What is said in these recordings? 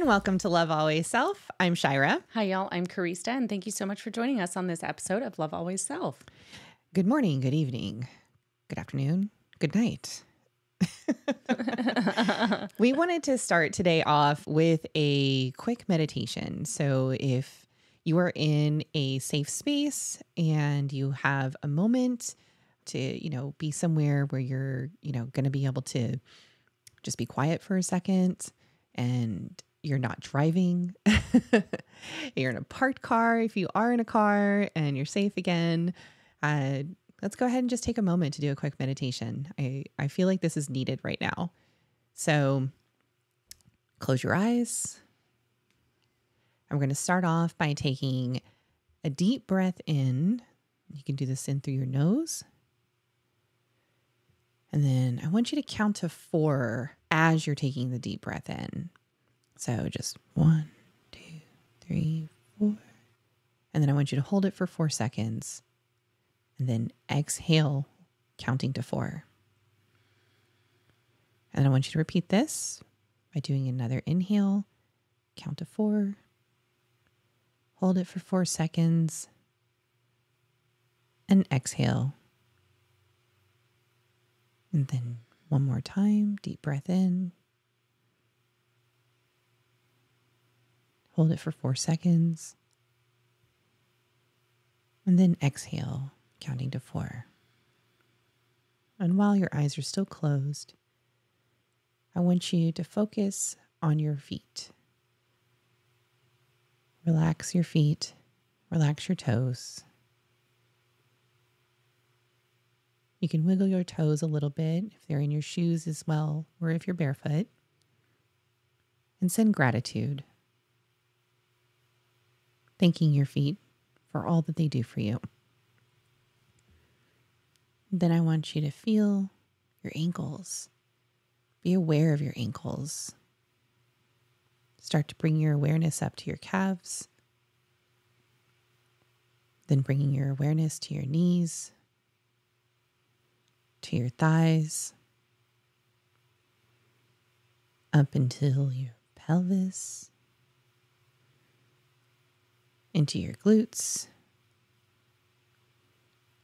and welcome to Love Always Self. I'm Shyra. Hi, y'all. I'm Karista, and thank you so much for joining us on this episode of Love Always Self. Good morning, good evening, good afternoon, good night. We wanted to start today off with a quick meditation. So if you are in a safe space and you have a moment to, be somewhere where you're, going to be able to just be quiet for a second and you're not driving, you're in a parked car. If you are in a car and you're safe again, let's go ahead and just take a moment to do a quick meditation. I feel like this is needed right now. So close your eyes. I'm going to start off by taking a deep breath in. You can do this in through your nose. And then I want you to count to 4 as you're taking the deep breath in. So just 1, 2, 3, 4. And then I want you to hold it for 4 seconds. And then exhale, counting to 4. And I want you to repeat this by doing another inhale, count to 4. Hold it for 4 seconds. And exhale. And then one more time, deep breath in. Hold it for 4 seconds. And then exhale, counting to 4. And while your eyes are still closed, I want you to focus on your feet. Relax your feet, relax your toes. You can wiggle your toes a little bit if they're in your shoes as well, or if you're barefoot. And send gratitude, thanking your feet for all that they do for you. Then I want you to feel your ankles. Be aware of your ankles. Start to bring your awareness up to your calves. Then bringing your awareness to your knees, to your thighs, up until your pelvis, into your glutes,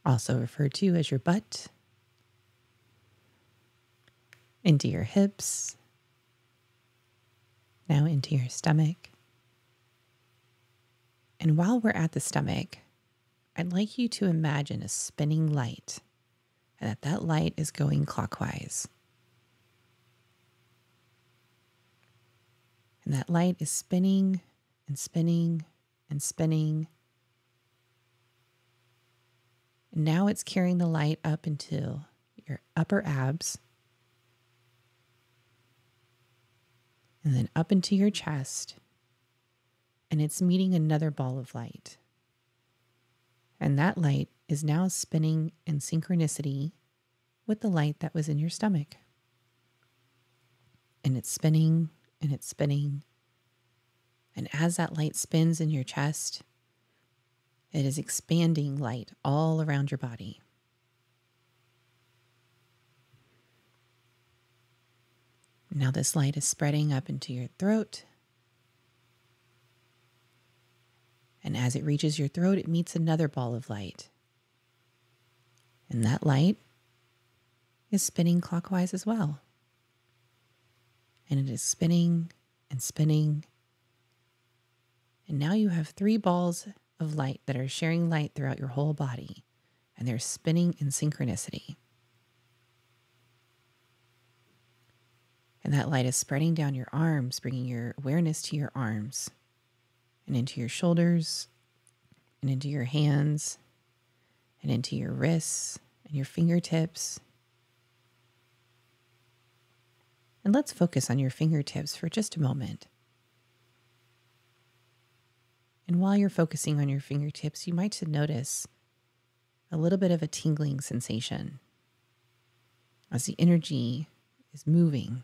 also referred to as your butt, into your hips, now into your stomach. And while we're at the stomach, I'd like you to imagine a spinning light, and that light is going clockwise. And that light is spinning and spinning and spinning. And now it's carrying the light up until your upper abs, and then up into your chest, and it's meeting another ball of light. And that light is now spinning in synchronicity with the light that was in your stomach. And it's spinning and it's spinning. And as that light spins in your chest, it is expanding light all around your body. Now this light is spreading up into your throat. And as it reaches your throat, it meets another ball of light. And that light is spinning clockwise as well. And it is spinning and spinning. And now you have 3 balls of light that are sharing light throughout your whole body. And they're spinning in synchronicity. And that light is spreading down your arms, bringing your awareness to your arms and into your shoulders and into your hands and into your wrists and your fingertips. And let's focus on your fingertips for just a moment. And while you're focusing on your fingertips, you might notice a little bit of a tingling sensation as the energy is moving.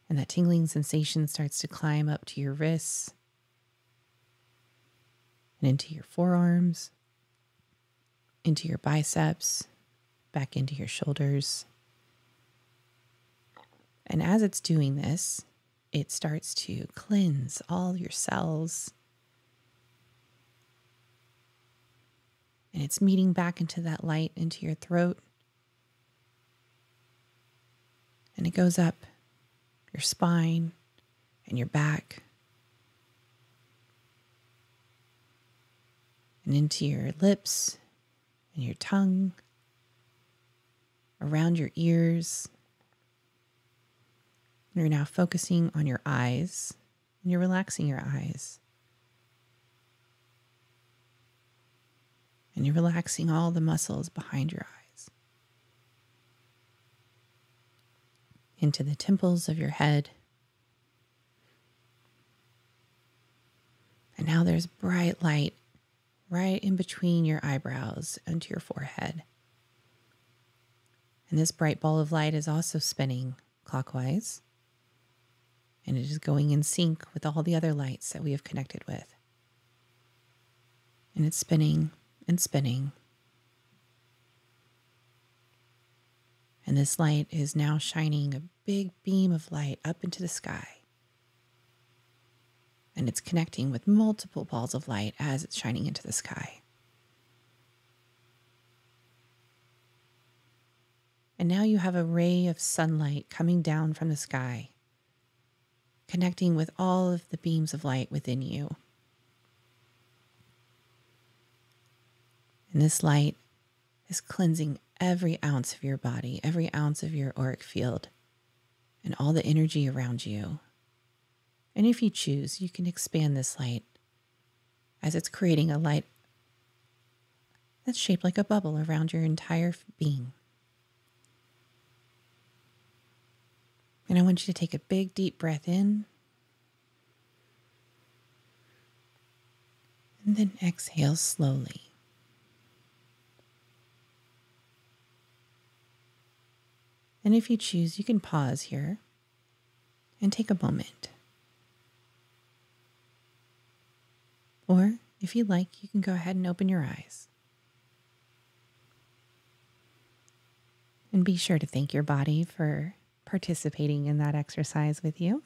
And that tingling sensation starts to climb up to your wrists and into your forearms, into your biceps, back into your shoulders, And as it's doing this, it starts to cleanse all your cells. And it's meeting back into that light into your throat. And it goes up your spine and your back and into your lips and your tongue, around your ears. And you're now focusing on your eyes, and you're relaxing your eyes. And you're relaxing all the muscles behind your eyes. Into the temples of your head. And now there's bright light right in between your eyebrows and your forehead. And this bright ball of light is also spinning clockwise. And it is going in sync with all the other lights that we have connected with. And it's spinning and spinning. And this light is now shining a big beam of light up into the sky. And it's connecting with multiple balls of light as it's shining into the sky. And now you have a ray of sunlight coming down from the sky, connecting with all of the beams of light within you. And this light is cleansing every ounce of your body, every ounce of your auric field, and all the energy around you. And if you choose, you can expand this light as it's creating a light that's shaped like a bubble around your entire being. And I want you to take a big, deep breath in. And then exhale slowly. And if you choose, you can pause here and take a moment. Or if you'd like, you can go ahead and open your eyes. And be sure to thank your body for participating in that exercise with you.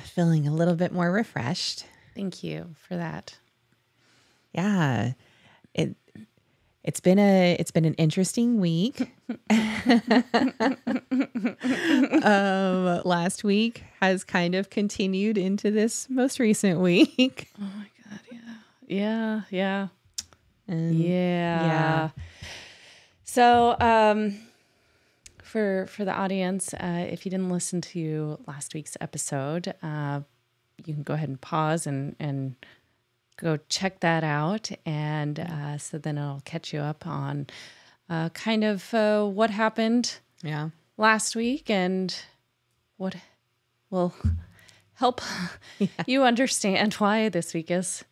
Feeling a little bit more refreshed. Thank you for that. Yeah. It's been an interesting week. Last week has kind of continued into this most recent week. Oh my God, yeah. Yeah. And yeah. So, for the audience, if you didn't listen to last week's episode, you can go ahead and pause and go check that out. And so then it'll catch you up on kind of what happened last week and what will help you understand why this week is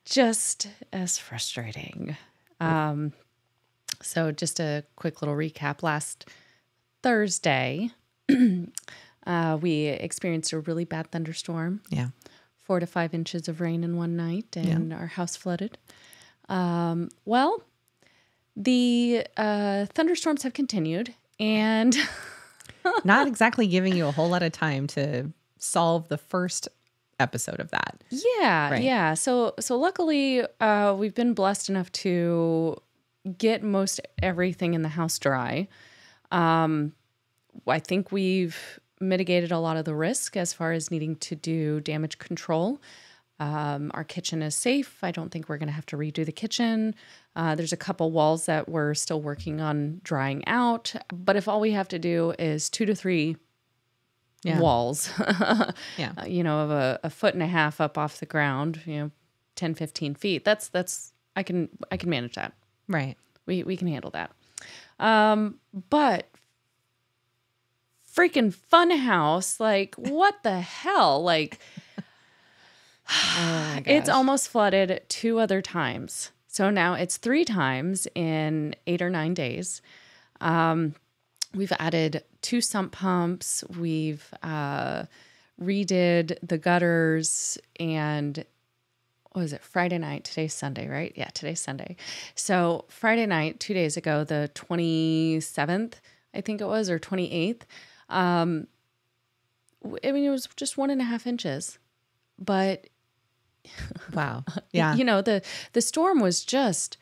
just as frustrating. So just a quick little recap. Last Thursday, we experienced a really bad thunderstorm. 4 to 5 inches of rain in one night, and our house flooded. Well, the thunderstorms have continued, and not exactly giving you a whole lot of time to solve the first episode of that. Yeah. So luckily, we've been blessed enough to get most everything in the house dry. I think we've mitigated a lot of the risk as far as needing to do damage control. Our kitchen is safe. I don't think we're going to have to redo the kitchen. There's a couple walls that we're still working on drying out. But if all we have to do is 2 to 3 walls, of a foot and a half up off the ground, 10, 15 feet, that's I can manage that. Right. We can handle that. But freaking fun house, like what the hell? Like it's almost flooded 2 other times. So now it's 3 times in 8 or 9 days. We've added 2 sump pumps. We've redid the gutters, and what was it? Friday night. Today's Sunday, right? Yeah, today's Sunday. So Friday night, 2 days ago, the 27th, I think it was, or 28th. I mean, it was just 1.5 inches, but Wow. Yeah. the storm was just,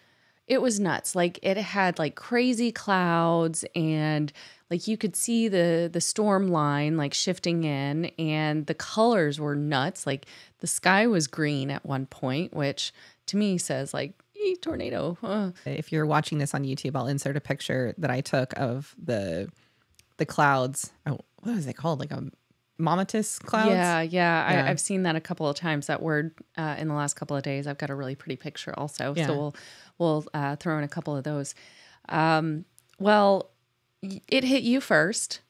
it was nuts. Like it had like crazy clouds and like you could see the storm line like shifting in, and the colors were nuts. Like the sky was green at one point, which to me says like, tornado. If you're watching this on YouTube, I'll insert a picture that I took of the clouds. Oh, what is it called? Like a Momatus clouds? Yeah. I've seen that a couple of times, that word in the last couple of days. I've got a really pretty picture also. Yeah. So we'll throw in a couple of those. Well, it hit you first.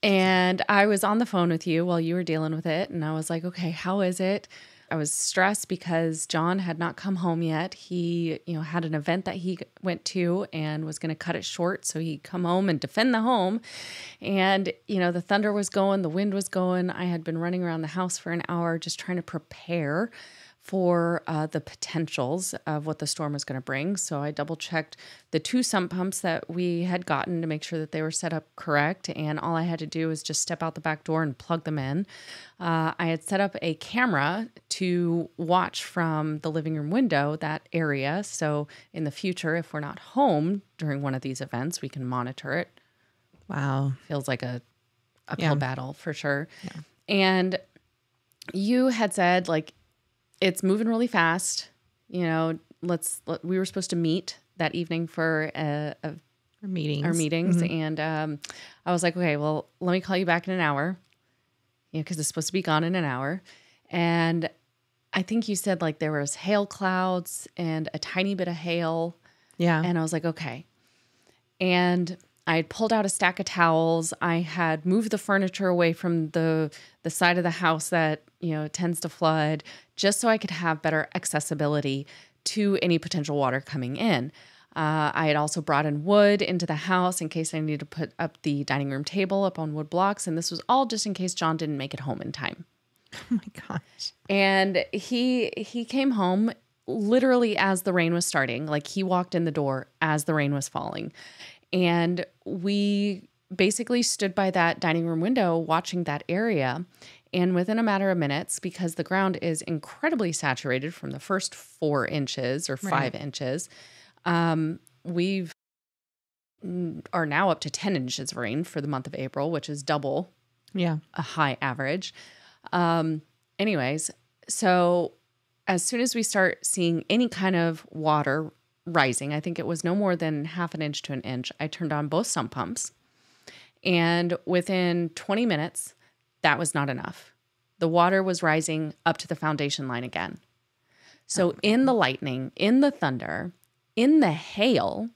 And I was on the phone with you while you were dealing with it. And I was like, okay, how is it? I was stressed because John had not come home yet. He, had an event that he went to and was going to cut it short. So he'd come home and defend the home. And, the thunder was going, the wind was going. I had been running around the house for an hour just trying to prepare for the potentials of what the storm was going to bring. So I double checked the 2 sump pumps that we had gotten to make sure that they were set up correct. And all I had to do was just step out the back door and plug them in. I had set up a camera to watch from the living room window, that area. So in the future, if we're not home during one of these events, we can monitor it. Wow. Feels like a uphill battle for sure. Yeah. And you had said like, it's moving really fast. We were supposed to meet that evening for our meetings. Mm-hmm. And I was like, okay, well, let me call you back in an hour, because it's supposed to be gone in an hour. And I think you said like there was hail clouds and a tiny bit of hail. Yeah. And I was like, okay. And I had pulled out a stack of towels. I had moved the furniture away from the side of the house that, tends to flood, just so I could have better accessibility to any potential water coming in. I had also brought in wood into the house in case I needed to put up the dining room table up on wood blocks. And this was all just in case John didn't make it home in time. Oh my gosh. And he came home literally as the rain was starting. Like he walked in the door as the rain was falling. And we basically stood by that dining room window watching that area. And within a matter of minutes, because the ground is incredibly saturated from the first 4 inches or 5 inches, we are now up to 10 inches of rain for the month of April, which is double a high average. Anyways, so as soon as we start seeing any kind of water rising, I think it was no more than 1/2 inch to 1 inch, I turned on both sump pumps. And within 20 minutes, that was not enough. The water was rising up to the foundation line again. So in the lightning, in the thunder, in the hail,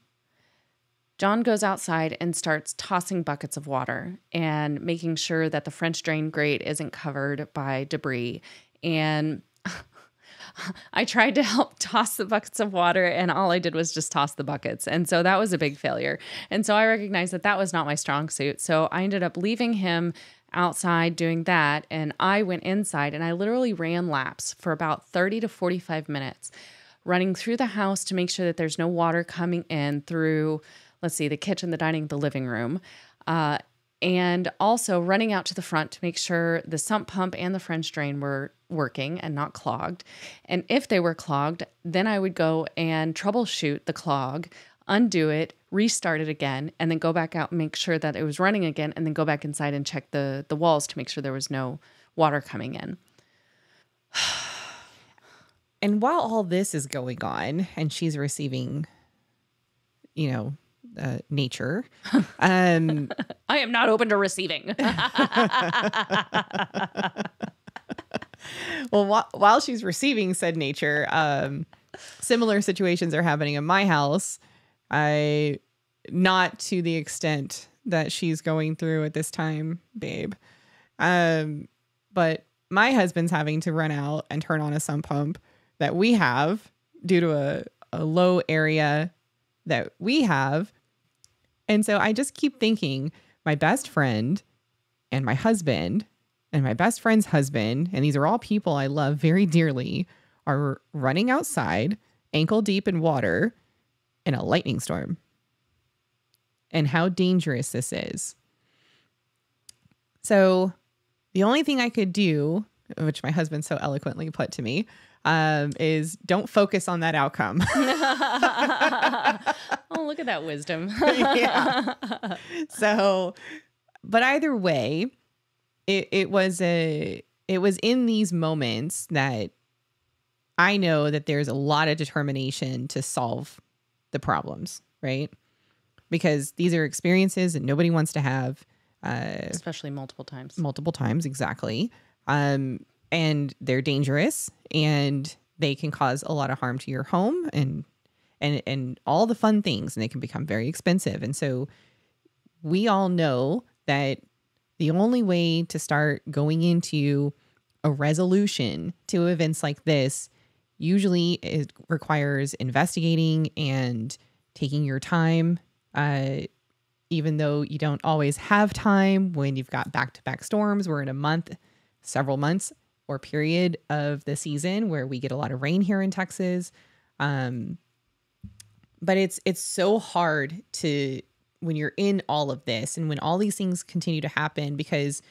John goes outside and starts tossing buckets of water and making sure that the French drain grate isn't covered by debris. And I tried to help toss the buckets of water, and all I did was just toss the buckets. And so that was a big failure. And so I recognized that that was not my strong suit. So I ended up leaving him outside doing that. And I went inside and I literally ran laps for about 30 to 45 minutes, running through the house to make sure that there's no water coming in through, let's see, the kitchen, the dining, the living room. And also running out to the front to make sure the sump pump and the French drain were working and not clogged. And if they were clogged, then I would go and troubleshoot the clog, undo it, restart it again, and then go back out and make sure that it was running again, and then go back inside and check the walls to make sure there was no water coming in. And while all this is going on and she's receiving, nature. I am not open to receiving. Well, while she's receiving said nature, similar situations are happening in my house. Not to the extent that she's going through at this time, babe. But my husband's having to run out and turn on a sump pump that we have due to a low area that we have. And so I just keep thinking my best friend and my husband and my best friend's husband, and these are all people I love very dearly, are running outside, ankle deep in water, in a lightning storm, and how dangerous this is. So the only thing I could do, which my husband so eloquently put to me, is don't focus on that outcome. Oh, look at that wisdom. Yeah. So, but either way, it was in these moments that I know that there's a lot of determination to solve the problems, right? Because these are experiences that nobody wants to have. Especially multiple times. Multiple times, exactly. And they're dangerous, and they can cause a lot of harm to your home and all the fun things, and they can become very expensive. And so we all know that the only way to start going into a resolution to events like this usually it requires investigating and taking your time, even though you don't always have time when you've got back-to-back storms. We're in a month, several months or period of the season where we get a lot of rain here in Texas. But it's so hard to, when you're in all of this and when all these things continue to happen, because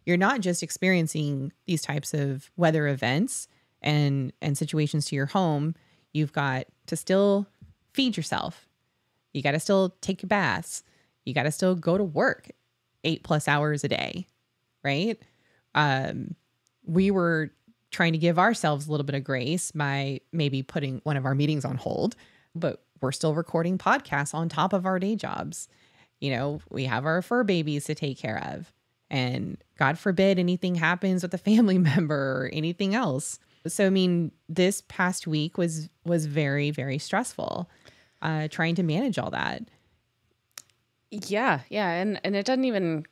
you're not just experiencing these types of weather events and situations to your home. You've got to still feed yourself. You got to still take your baths. You got to still go to work 8+ hours a day, right? We were trying to give ourselves a little bit of grace by maybe putting one of our meetings on hold, but we're still recording podcasts on top of our day jobs. You know, we have our fur babies to take care of, and God forbid anything happens with a family member or anything else. So, I mean, this past week was very, very stressful, trying to manage all that. Yeah. And it doesn't even,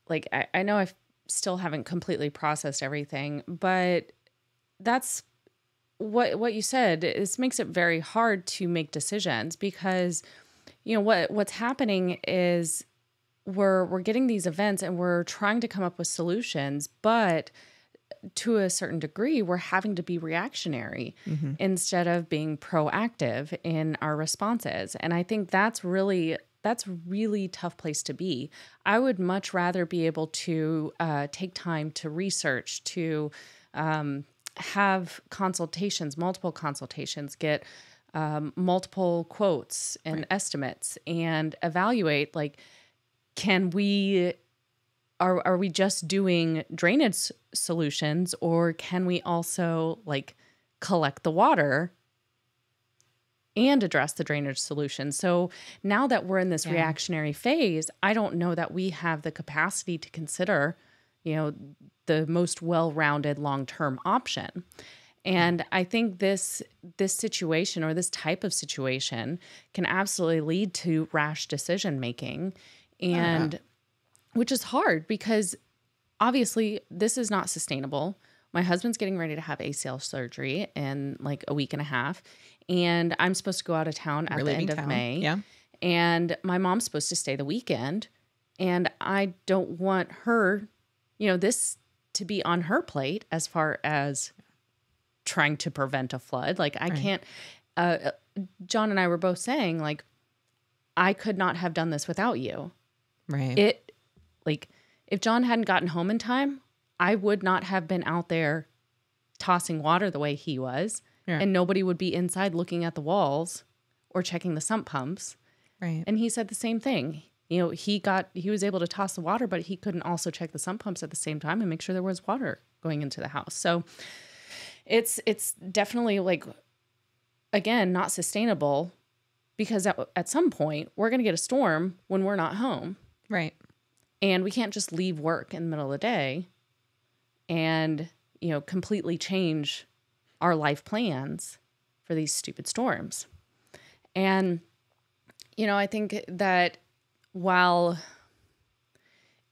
like, I know I still haven't completely processed everything, but that's what you said. This makes it very hard to make decisions because, you know, what's happening is we're getting these events and we're trying to come up with solutions, but to a certain degree, we're having to be reactionary instead of being proactive in our responses. And I think that's really tough place to be. I would much rather be able to take time to research, to have consultations, multiple consultations, get multiple quotes and estimates, and evaluate, like, are we just doing drainage solutions, or can we also like collect the water and address the drainage solution? So now that we're in this reactionary phase, I don't know that we have the capacity to consider, you know, the most well-rounded long-term option. And I think this situation, or this type of situation, can absolutely lead to rash decision making, and which is hard because obviously this is not sustainable. My husband's getting ready to have ACL surgery in like a week and a half, and I'm supposed to go out of town at the end of May. Yeah. And my mom's supposed to stay the weekend, and I don't want her, you know, this to be on her plate as far as trying to prevent a flood. Like I can't, John and I were both saying, like, I could not have done this without you. Right. Like, if John hadn't gotten home in time, I would not have been out there tossing water the way he was. Yeah. And nobody would be inside looking at the walls or checking the sump pumps. Right. And he said the same thing. You know, he was able to toss the water, but he couldn't also check the sump pumps at the same time and make sure there was water going into the house. So it's definitely, like, again, not sustainable, because at some point we're going to get a storm when we're not home. Right. And we can't just leave work in the middle of the day and, you know, completely change our life plans for these stupid storms. And, you know, I think that while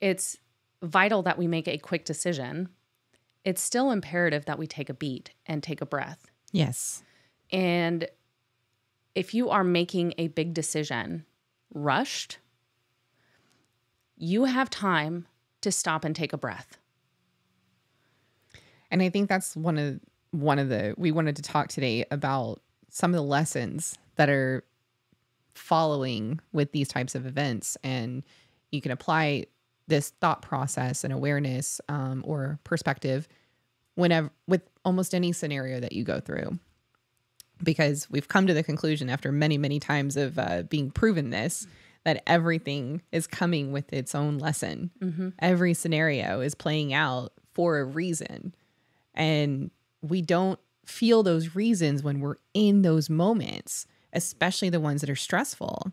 it's vital that we make a quick decision, it's still imperative that we take a beat and take a breath. Yes. And if you are making a big decision rushed, you have time to stop and take a breath. And I think that's one of we wanted to talk today about some of the lessons that are following with these types of events. And you can apply this thought process and awareness or perspective whenever with almost any scenario that you go through. Because we've come to the conclusion after many, many times of being proven this, that everything is coming with its own lesson. Mm-hmm. Every scenario is playing out for a reason. And we don't feel those reasons when we're in those moments, especially the ones that are stressful.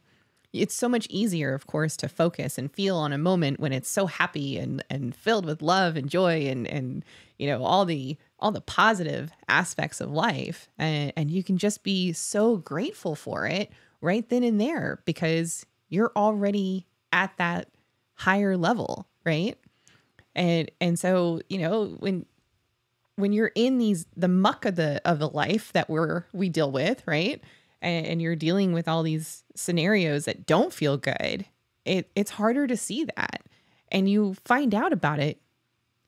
It's so much easier, of course, to focus and feel on a moment when it's so happy and filled with love and joy and all the positive aspects of life. And you can just be so grateful for it right then and there because you're already at that higher level, right? And so, when you're in the muck of the life that we deal with, right? And you're dealing with all these scenarios that don't feel good, it's harder to see that. And you find out about it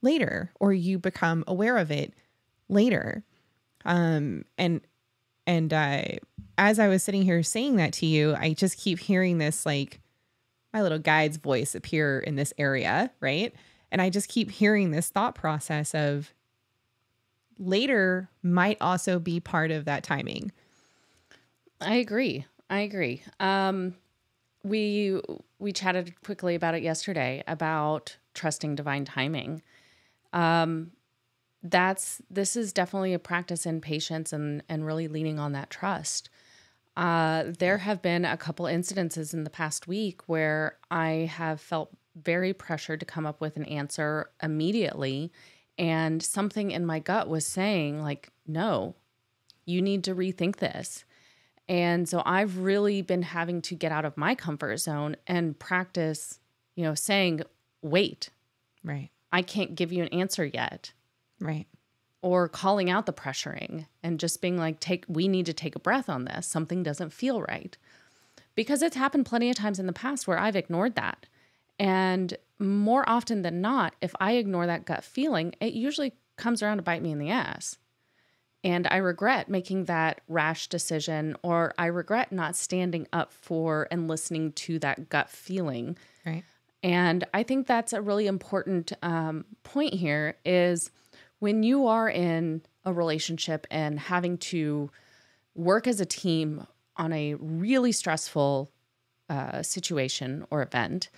later, or you become aware of it later. As I was sitting here saying that to you, I just keep hearing this, like, my little guide's voice appear in this area, right? And I just keep hearing this thought process of later might also be part of that timing. I agree. We chatted quickly about it yesterday about trusting divine timing. This is definitely a practice in patience and really leaning on that trust. There have been a couple incidences in the past week where I have felt very pressured to come up with an answer immediately. And something in my gut was saying, like, no, you need to rethink this. And so I've really been having to get out of my comfort zone and practice, saying, wait, right. I can't give you an answer yet. Right. Or calling out the pressuring and just being like, we need to take a breath on this. Something doesn't feel right. Because it's happened plenty of times in the past where I've ignored that. And more often than not, if I ignore that gut feeling, it usually comes around to bite me in the ass. And I regret making that rash decision, or I regret not standing up for and listening to that gut feeling. Right. And I think that's a really important point here is when you are in a relationship and having to work as a team on a really stressful situation or event,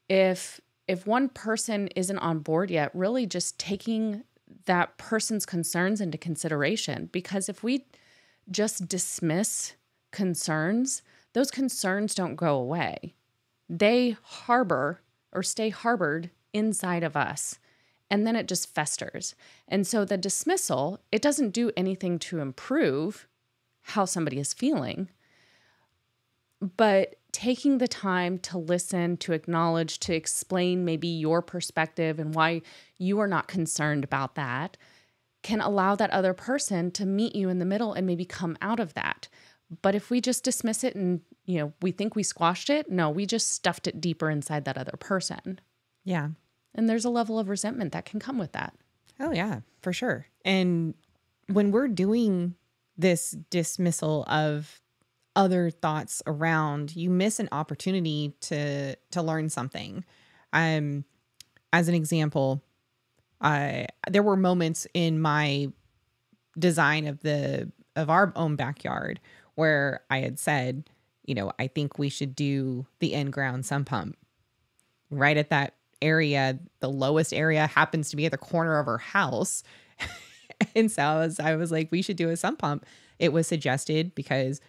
if one person isn't on board yet, really just taking that person's concerns into consideration. Because if we just dismiss concerns, those concerns don't go away. They harbor or stay harbored inside of us. And then it just festers. And so the dismissal, it doesn't do anything to improve how somebody is feeling. But taking the time to listen, to acknowledge, to explain maybe your perspective and why you are not concerned about that can allow that other person to meet you in the middle and maybe come out of that. But if we just dismiss it and, we think we squashed it, no, we just stuffed it deeper inside that other person. Yeah. And there's a level of resentment that can come with that. Oh, yeah, for sure. And when we're doing this dismissal of other thoughts around, you miss an opportunity to learn something. As an example, there were moments in my design of our own backyard where I had said, I think we should do the in-ground sump pump right at that area. The lowest area happens to be at the corner of our house. And so I was like, we should do a sump pump. It was suggested because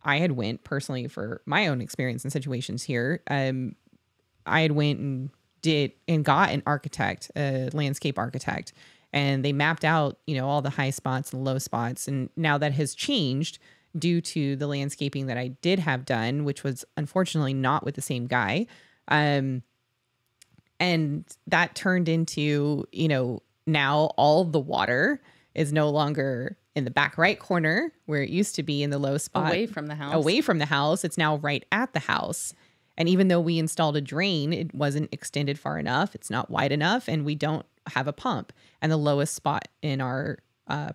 I had went personally for my own experience and situations here. I had went and got an architect, a landscape architect, and they mapped out, all the high spots and low spots. And now that has changed due to the landscaping that I did have done, which was unfortunately not with the same guy. And that turned into, now all the water is no longer in the back right corner where it used to be in the low spot. Away from the house. It's now right at the house. And even though we installed a drain, it wasn't extended far enough. It's not wide enough. And we don't have a pump. And the lowest spot in our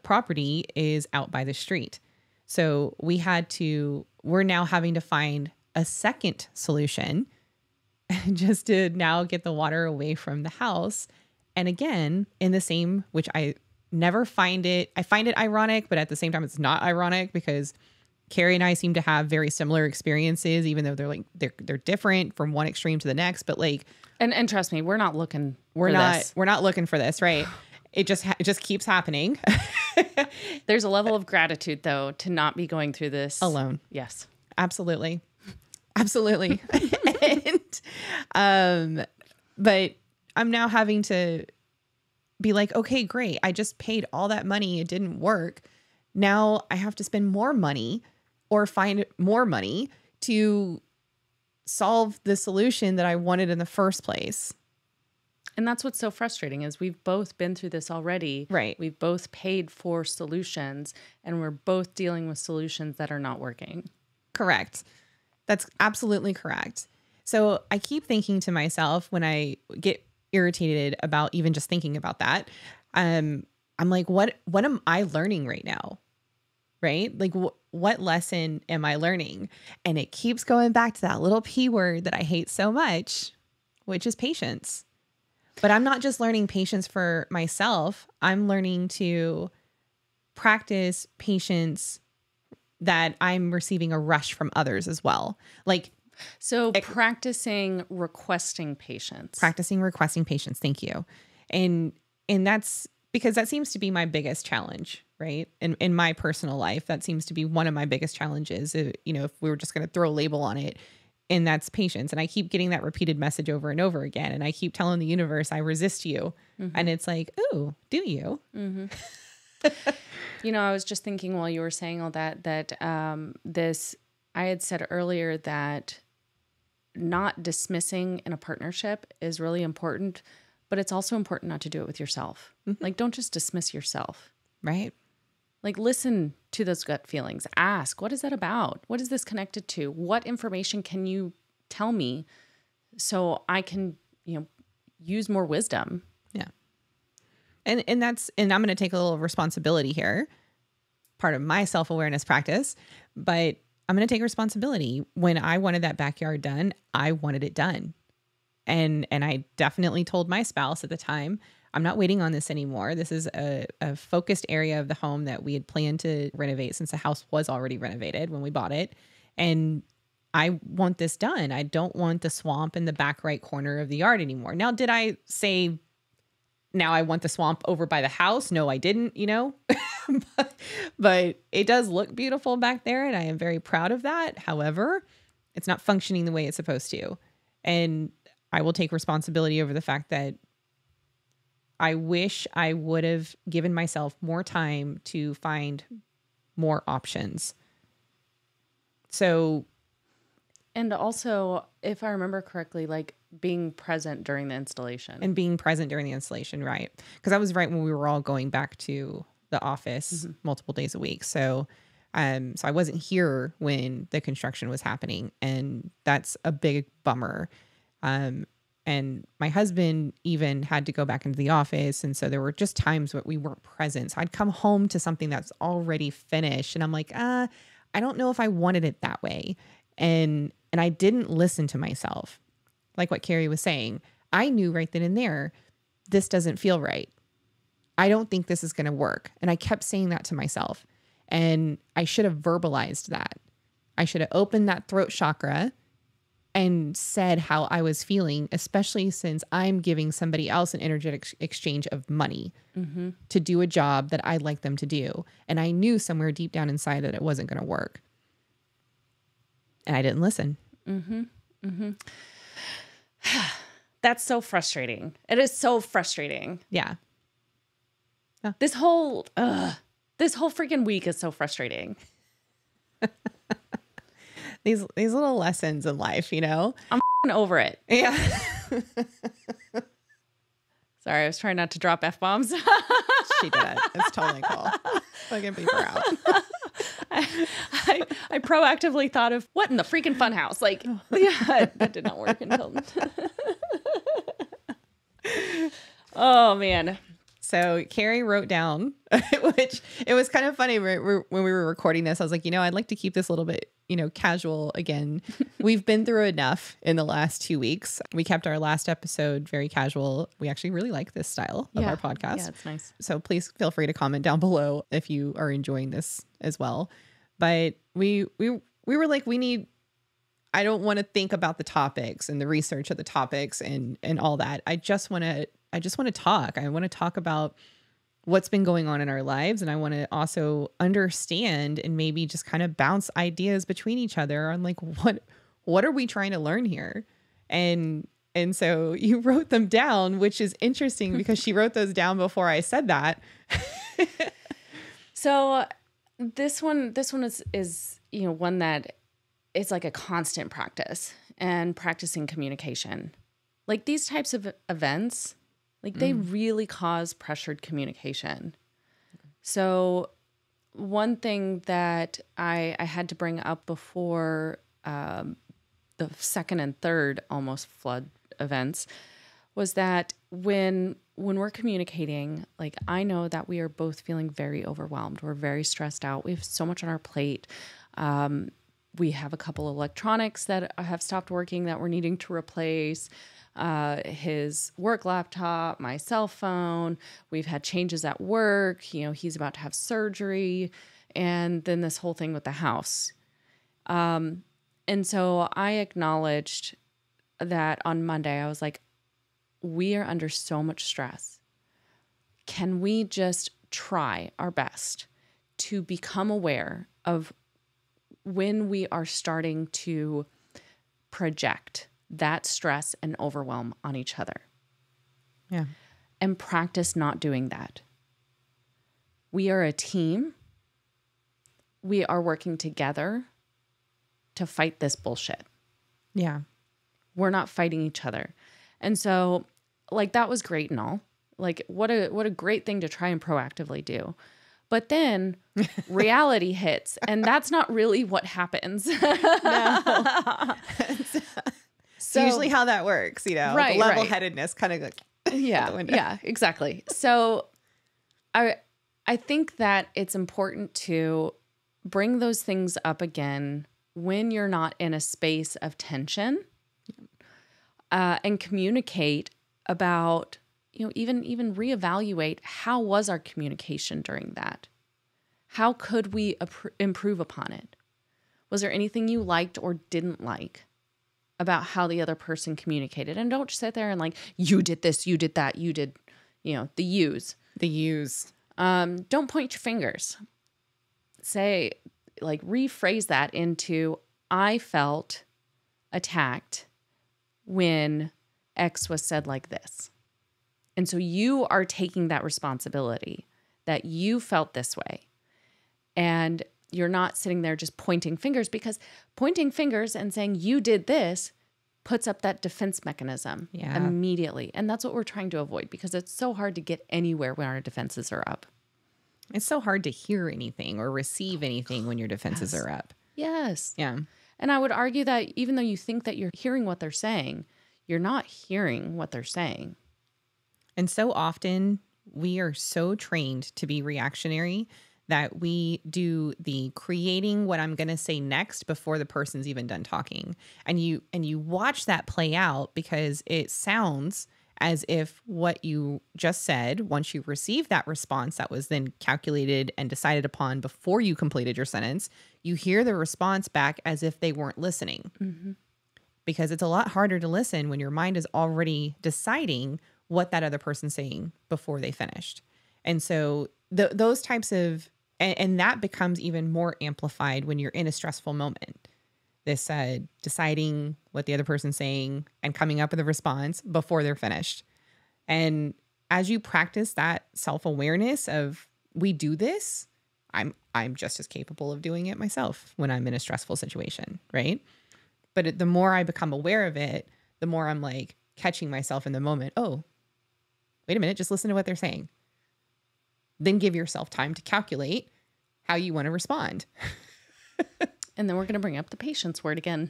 property is out by the street. So we're now having to find a second solution just to now get the water away from the house. And again, in the same, which I never find it, I find it ironic, but at the same time, it's not ironic because Carrie and I seem to have very similar experiences, even though they're different from one extreme to the next. But like, and trust me, we're not looking we're not looking for this, right? It just keeps happening. There's a level of gratitude though to not be going through this alone. Yes, absolutely. But I'm now having to be like, okay, great. I just paid all that money. It didn't work. Now I have to spend more money or find more money to solve the solution that I wanted in the first place. And that's what's so frustrating is we've both been through this already. Right. We've both paid for solutions and we're both dealing with solutions that are not working. Correct. That's absolutely correct. So I keep thinking to myself when I get irritated about even just thinking about that, I'm like, what am I learning right now? Right? Like what lesson am I learning? And it keeps going back to that little P word that I hate so much, which is patience. But I'm not just learning patience for myself. I'm learning to practice patience that I'm receiving a rush from others as well. Like, so practicing requesting patience. Practicing requesting patience. Thank you. And that's because that seems to be my biggest challenge, right? In my personal life, that seems to be one of my biggest challenges. If we were just going to throw a label on it, and that's patience. And I keep getting that repeated message over and over again. And I keep telling the universe, I resist you. Mm-hmm. And it's like, oh, do you? Mm-hmm. I was just thinking while you were saying all that I had said earlier that not dismissing in a partnership is really important, but it's also important not to do it with yourself. Mm-hmm. Like, don't just dismiss yourself. Right. Like, listen to those gut feelings. Ask, what is that about? What is this connected to? What information can you tell me so I can, use more wisdom? Yeah. And I'm going to take a little responsibility here, part of my self-awareness practice, but I'm going to take responsibility. When I wanted that backyard done, I wanted it done. And I definitely told my spouse at the time, I'm not waiting on this anymore. This is a focused area of the home that we had planned to renovate since the house was already renovated when we bought it. And I want this done. I don't want the swamp in the back right corner of the yard anymore. Now, did I say, now I want the swamp over by the house? No, I didn't, but it does look beautiful back there. And I am very proud of that. However, it's not functioning the way it's supposed to. And I will take responsibility over the fact that I wish I would have given myself more time to find more options. So. And also, if I remember correctly, like being present during the installation. And being present during the installation, right. Because that was right when we were all going back to the office multiple days a week. So I wasn't here when the construction was happening. And that's a big bummer. And my husband even had to go back into the office. And so there were just times where we weren't present. So I'd come home to something that's already finished. And I'm like, I don't know if I wanted it that way. And I didn't listen to myself. Like what Carrie was saying, I knew right then and there, this doesn't feel right. I don't think this is going to work. And I kept saying that to myself. And I should have verbalized that. I should have opened that throat chakra and said how I was feeling, especially since I'm giving somebody else an energetic exchange of money to do a job that I'd like them to do. And I knew somewhere deep down inside that it wasn't going to work. And I didn't listen. Mm-hmm. Mm-hmm. That's so frustrating. It is so frustrating. Yeah. This whole freaking week is so frustrating. These little lessons in life, I'm over it. Yeah. Sorry, I was trying not to drop F-bombs. She did it. It's totally cool. Fucking beep her out. I proactively thought of what in the freaking fun house. Like, yeah, that did not work until. Oh, man. So Carrie wrote down, which it was kind of funny when we were recording this. I was like, I'd like to keep this a little bit, casual again. We've been through enough in the last 2 weeks. We kept our last episode very casual. We actually really like this style of our podcast. Yeah, it's nice. So please feel free to comment down below if you are enjoying this as well. But we were like, I don't want to think about the topics and the research of the topics and all that. I just want to talk. I want to talk about what's been going on in our lives. And I want to also understand and maybe just kind of bounce ideas between each other on like, what are we trying to learn here? And so you wrote them down, which is interesting because she wrote those down before I said that. So this one is one that it's like a constant practice and practicing communication. Like these types of events, like they really cause pressured communication. So one thing that I had to bring up before the second and third almost flood events was that when we're communicating, like I know that we are both feeling very overwhelmed. We're very stressed out. We have so much on our plate. We have a couple of electronics that have stopped working that we're needing to replace. His work laptop, my cell phone. We've had changes at work. He's about to have surgery. And then this whole thing with the house. And so I acknowledged that on Monday. I was like, we are under so much stress. Can we just try our best to become aware of when we are starting to project that stress and overwhelm on each other? Yeah. And practice not doing that. We are a team. We are working together to fight this bullshit. Yeah. We're not fighting each other. And so like that was great and all. Like what a great thing to try and proactively do. But then reality hits and that's not really what happens. No. So, usually how that works, right, the level-headedness kind of like yeah, exactly. So I think that it's important to bring those things up again when you're not in a space of tension, and communicate about, even reevaluate how was our communication during that? How could we improve upon it? Was there anything you liked or didn't like about how the other person communicated? And don't sit there and like, you did this, you did that, you did, the yous. The yous. Don't point your fingers. Say, like, rephrase that into, I felt attacked when X was said like this. And so you are taking that responsibility that you felt this way. And you're not sitting there just pointing fingers, because pointing fingers and saying you did this puts up that defense mechanism immediately. And that's what we're trying to avoid, because it's so hard to get anywhere when our defenses are up. It's so hard to hear anything or receive anything when your defenses are up. Yes. Yeah. And I would argue that even though you think that you're hearing what they're saying, you're not hearing what they're saying. And so often we are so trained to be reactionary that we do the creating what I'm going to say next before the person's even done talking. And you watch that play out, because it sounds as if what you just said, once you receive that response that was then calculated and decided upon before you completed your sentence, you hear the response back as if they weren't listening. Mm-hmm. Because it's a lot harder to listen when your mind is already deciding what that other person's saying before they finished. And so those types of, and that becomes even more amplified when you're in a stressful moment. This deciding what the other person's saying and coming up with a response before they're finished. And as you practice that self-awareness of, we do this, I'm just as capable of doing it myself when I'm in a stressful situation, right? But the more I become aware of it, the more I'm like catching myself in the moment. Oh, wait a minute, just listen to what they're saying. Then give yourself time to calculate how you want to respond. And then we're going to bring up the patience word again.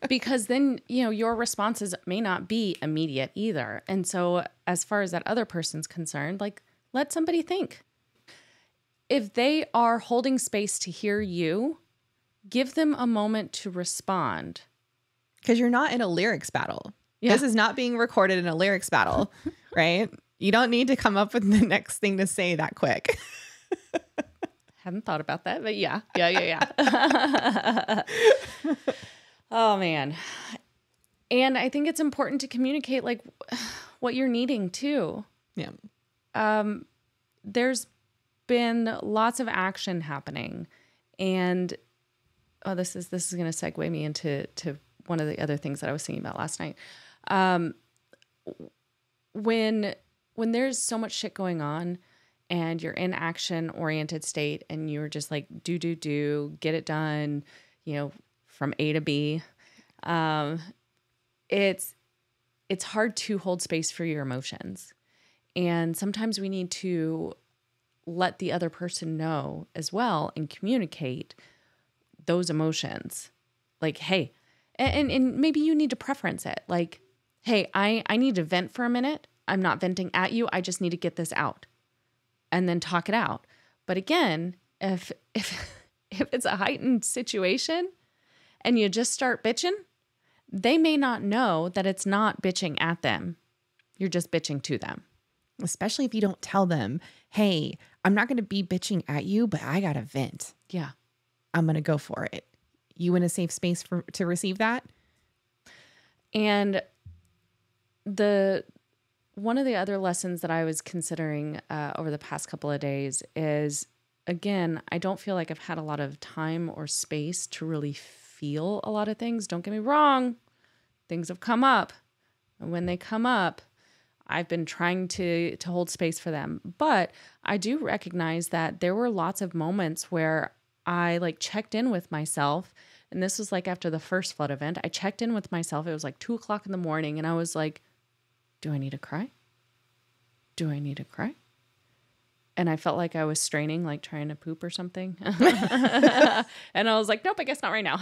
Because then, your responses may not be immediate either. And so as far as that other person's concerned, like, let somebody think. If they are holding space to hear you, give them a moment to respond. Because you're not in a lyrics battle. Yeah. This is not being recorded in a lyrics battle, right? You don't need to come up with the next thing to say that quick. Hadn't thought about that, but yeah. Oh, man. And I think it's important to communicate like what you're needing too. Yeah. There's been lots of action happening, and this is going to segue me into one of the other things that I was thinking about last night. When there's so much shit going on and you're in action oriented state and you're just like, do, get it done, from A to B. It's hard to hold space for your emotions. And sometimes we need to let the other person know as well and communicate those emotions. Like, hey, and maybe you need to preference it. Like, hey, I need to vent for a minute. I'm not venting at you. I just need to get this out and then talk it out. But again, if it's a heightened situation and you just start bitching, they may not know that it's not bitching at them. You're just bitching to them. Especially if you don't tell them, hey, I'm not going to be bitching at you, but I got to vent. Yeah. I'm going to go for it. You in a safe space to receive that? And one of the other lessons that I was considering over the past couple of days is, again, I don't feel like I've had a lot of time or space to really feel a lot of things. Don't get me wrong. Things have come up. And when they come up, I've been trying to hold space for them. But I do recognize that there were lots of moments where I like checked in with myself. And this was like after the first flood event. I checked in with myself. It was like 2:00 in the morning. And I was like, do I need to cry? Do I need to cry? And I felt like I was straining, like trying to poop or something. And I was like, nope, I guess not right now.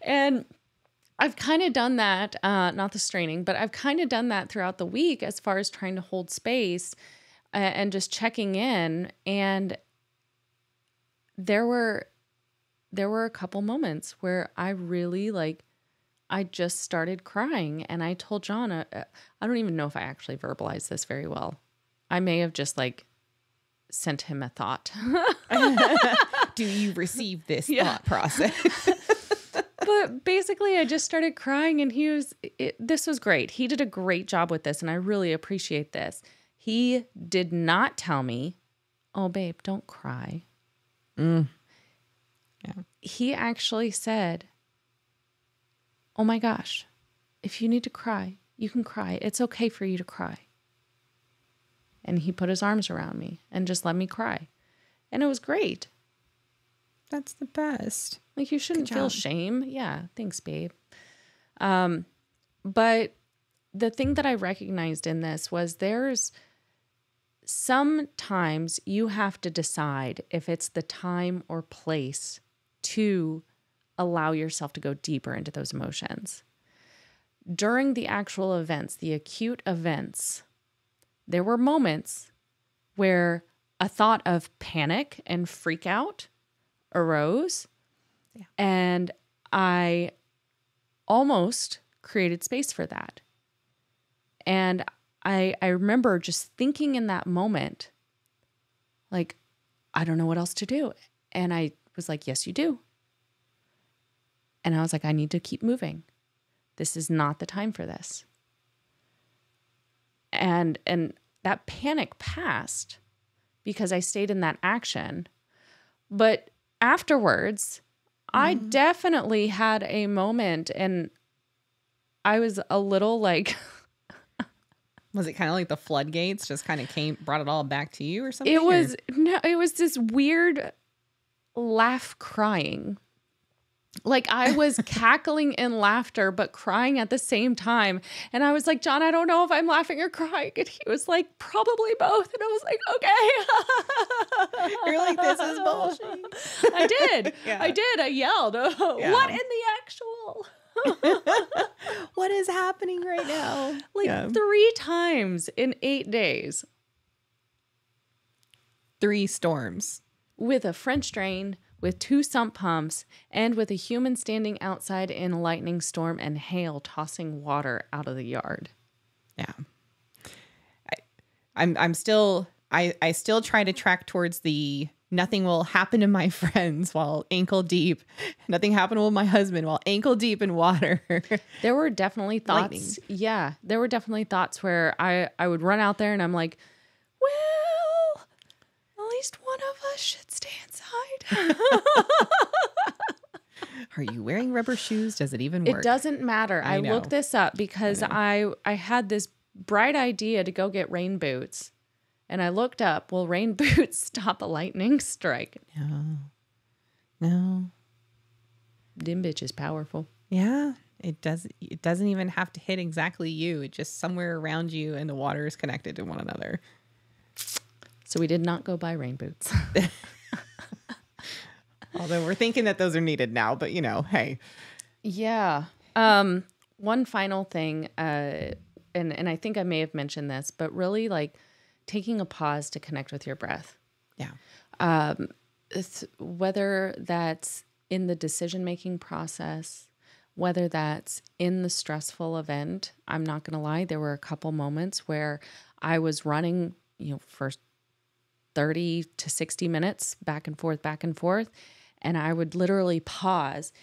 And I've kind of done that, not the straining, but I've kind of done that throughout the week as far as trying to hold space and just checking in. And there were a couple moments where I really I just started crying, and I told John, I don't even know if I actually verbalized this very well. I may have just sent him a thought. Do you receive this thought process? But basically I just started crying, and this was great. He did a great job with this, and I really appreciate this. He did not tell me, oh, babe, don't cry. Yeah. He actually said, oh my gosh, if you need to cry, you can cry. It's okay for you to cry. And he put his arms around me and just let me cry. And it was great. That's the best. Like, you shouldn't feel shame. Yeah, thanks, babe. But the thing that I recognized in this was sometimes you have to decide if it's the time or place to allow yourself to go deeper into those emotions. During the actual events, the acute events, there were moments where a thought of panic and freak out arose. Yeah. And I almost created space for that. And I remember just thinking in that moment, like, I don't know what else to do. And I was like, yes, you do. And I was like, I need to keep moving. This is not the time for this. And that panic passed because I stayed in that action. But afterwards, I definitely had a moment, and I was a little like... Was it kind of like the floodgates just kind of brought it all back to you or something? It was this weird laugh crying. Like I was cackling in laughter, but crying at the same time. And I was like, John, I don't know if I'm laughing or crying. And he was like, probably both. And I was like, okay. You're like, this is bullshit. I did. Yeah. I did. I yelled, Yeah. what in the actual? What is happening right now? Like 3 times in 8 days. 3 storms. With a French drain, with 2 sump pumps, and with a human standing outside in a lightning storm and hail tossing water out of the yard. Yeah. I still try to track towards the nothing will happen to my friends while ankle deep. Nothing happened with my husband while ankle deep in water. There were definitely thoughts. Lightning. Yeah. There were definitely thoughts where I would run out there and I'm like, well, at least one of us should stay inside. Are you wearing rubber shoes? Does it even work? It doesn't matter. I looked this up because I had this bright idea to go get rain boots. And I looked up, will rain boots stop a lightning strike? No. Dim bitch is powerful. Yeah. It doesn't even have to hit exactly you. It's just somewhere around you and the water is connected to one another. So we did not go buy rain boots. Although we're thinking that those are needed now, but hey. Yeah. One final thing, and I think I may have mentioned this, but really like taking a pause to connect with your breath. Yeah. Whether that's in the decision-making process, whether that's in the stressful event, I'm not going to lie. There were a couple moments where I was running, for 30 to 60 minutes back and forth. And I would literally pause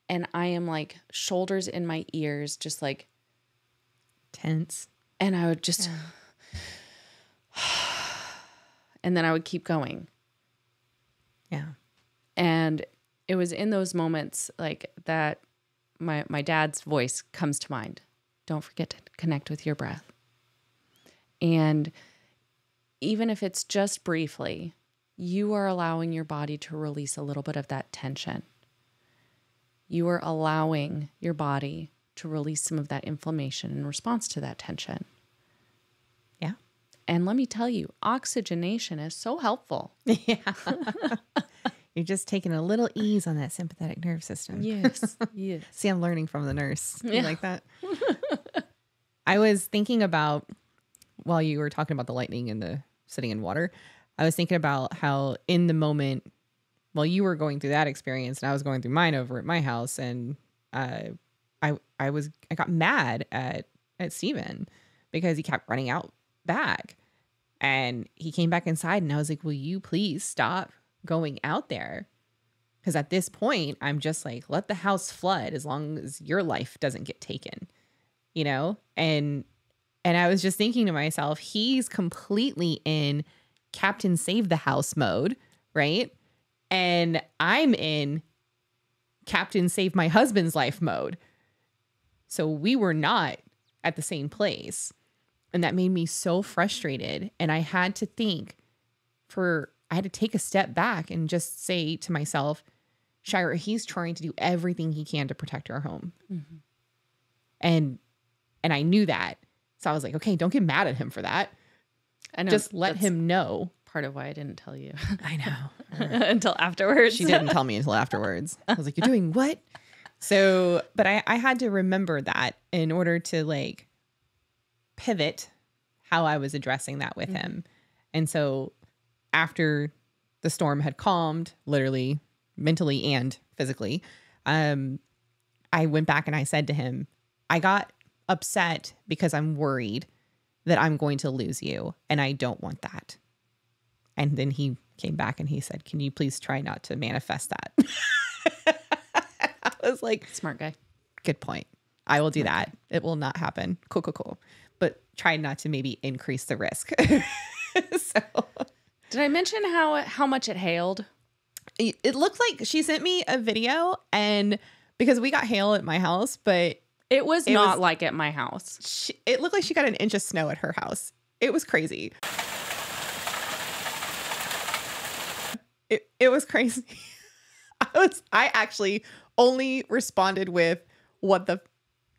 and I am like shoulders in my ears, just like tense. And I would just, and then I would keep going. Yeah. And it was in those moments like that my dad's voice comes to mind. Don't forget to connect with your breath. And even if it's just briefly, you are allowing your body to release a little bit of that tension. You are allowing your body to release some of that inflammation in response to that tension. Yeah. And let me tell you, oxygenation is so helpful. Yeah. You're just taking a little ease on that sympathetic nerve system. Yes. Yes. See, I'm learning from the nurse. You Yeah. like that? I was thinking about, while you were talking about the lightning and the sitting in water, I was thinking about how in the moment, while you were going through that experience and I was going through mine over at my house, and I got mad at Steven because he kept running out back, and he came back inside and I was like, will you please stop going out there? Because at this point, I'm just like, let the house flood as long as your life doesn't get taken, And I was just thinking to myself, he's completely in Captain Save the House mode, right? And I'm in Captain Save My Husband's Life mode. So we were not at the same place. And that made me so frustrated. And I had to I had to take a step back and just say to myself, Shyra, he's trying to do everything he can to protect our home. Mm-hmm. And I knew that. So I was like, okay, don't get mad at him for that. I know. Just let him know. Part of why I didn't tell you. I know. Until afterwards. She didn't tell me until afterwards. I was like, you're doing what? So, but I had to remember that in order to pivot how I was addressing that with him. And so after the storm had calmed, literally, mentally and physically, I went back and I said to him, I got upset because I'm worried that I'm going to lose you, and I don't want that. And then he came back and he said, can you please try not to manifest that? I was like, smart guy. Good point. I will do that. It will not happen. Cool. But try not to maybe increase the risk. So, did I mention how much it hailed? It looked like she sent me a video, and because we got hail at my house, but it was not like at my house. It looked like she got an inch of snow at her house. It was crazy. It was crazy. I actually only responded with, what the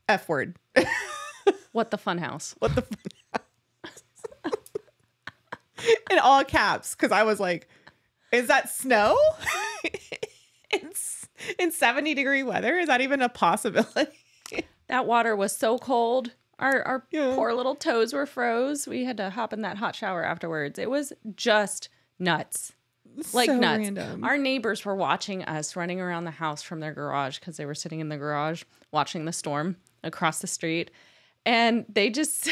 F word? What the fun house? What the in all caps, because I was like, is that snow? in 70-degree weather? Is that even a possibility? That water was so cold. Our Yeah. poor little toes were froze. We had to hop in that hot shower afterwards. It was just nuts. Like so nuts. random. Our neighbors were watching us running around the house from their garage because they were sitting in the garage watching the storm across the street. And they just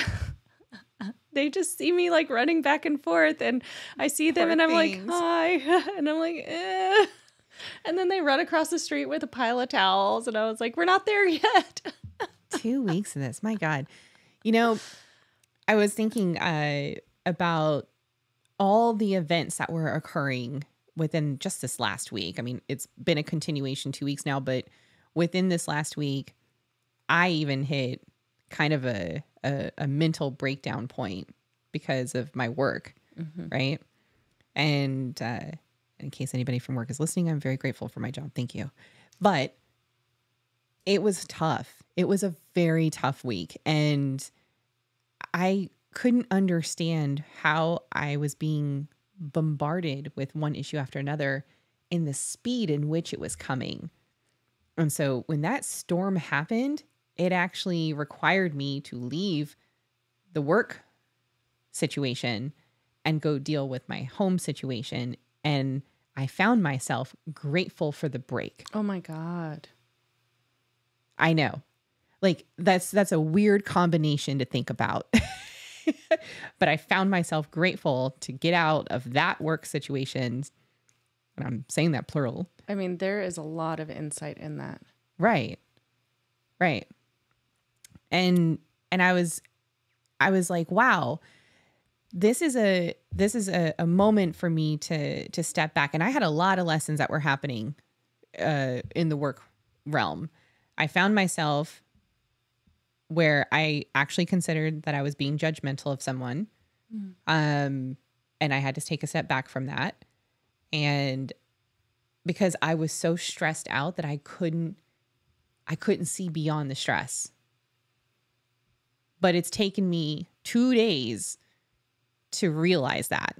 see me like running back and forth, and I see them Poor and I'm things. like, hi. And I'm like, eh. And then they run across the street with a pile of towels, and I was like, we're not there yet. 2 weeks of this. My God. You know, I was thinking about all the events that were occurring within just this last week. I mean, it's been a continuation 2 weeks now, but within this last week, I even hit kind of a mental breakdown point because of my work, right? And in case anybody from work is listening, I'm very grateful for my job. Thank you. But it was tough. It was a very tough week. And I couldn't understand how I was being bombarded with one issue after another in the speed in which it was coming. And so when that storm happened, it actually required me to leave the work situation and go deal with my home situation. And I found myself grateful for the break. Oh my God. I know. Like that's a weird combination to think about. But I found myself grateful to get out of that work situation. And I'm saying that plural. I mean, there is a lot of insight in that. Right. Right. And I was like, wow, this is a moment for me to step back. And I had a lot of lessons that were happening in the work realm. I found myself where I actually considered that I was being judgmental of someone. And I had to take a step back from that. And because I was so stressed out that I couldn't see beyond the stress. But it's taken me 2 days to realize that.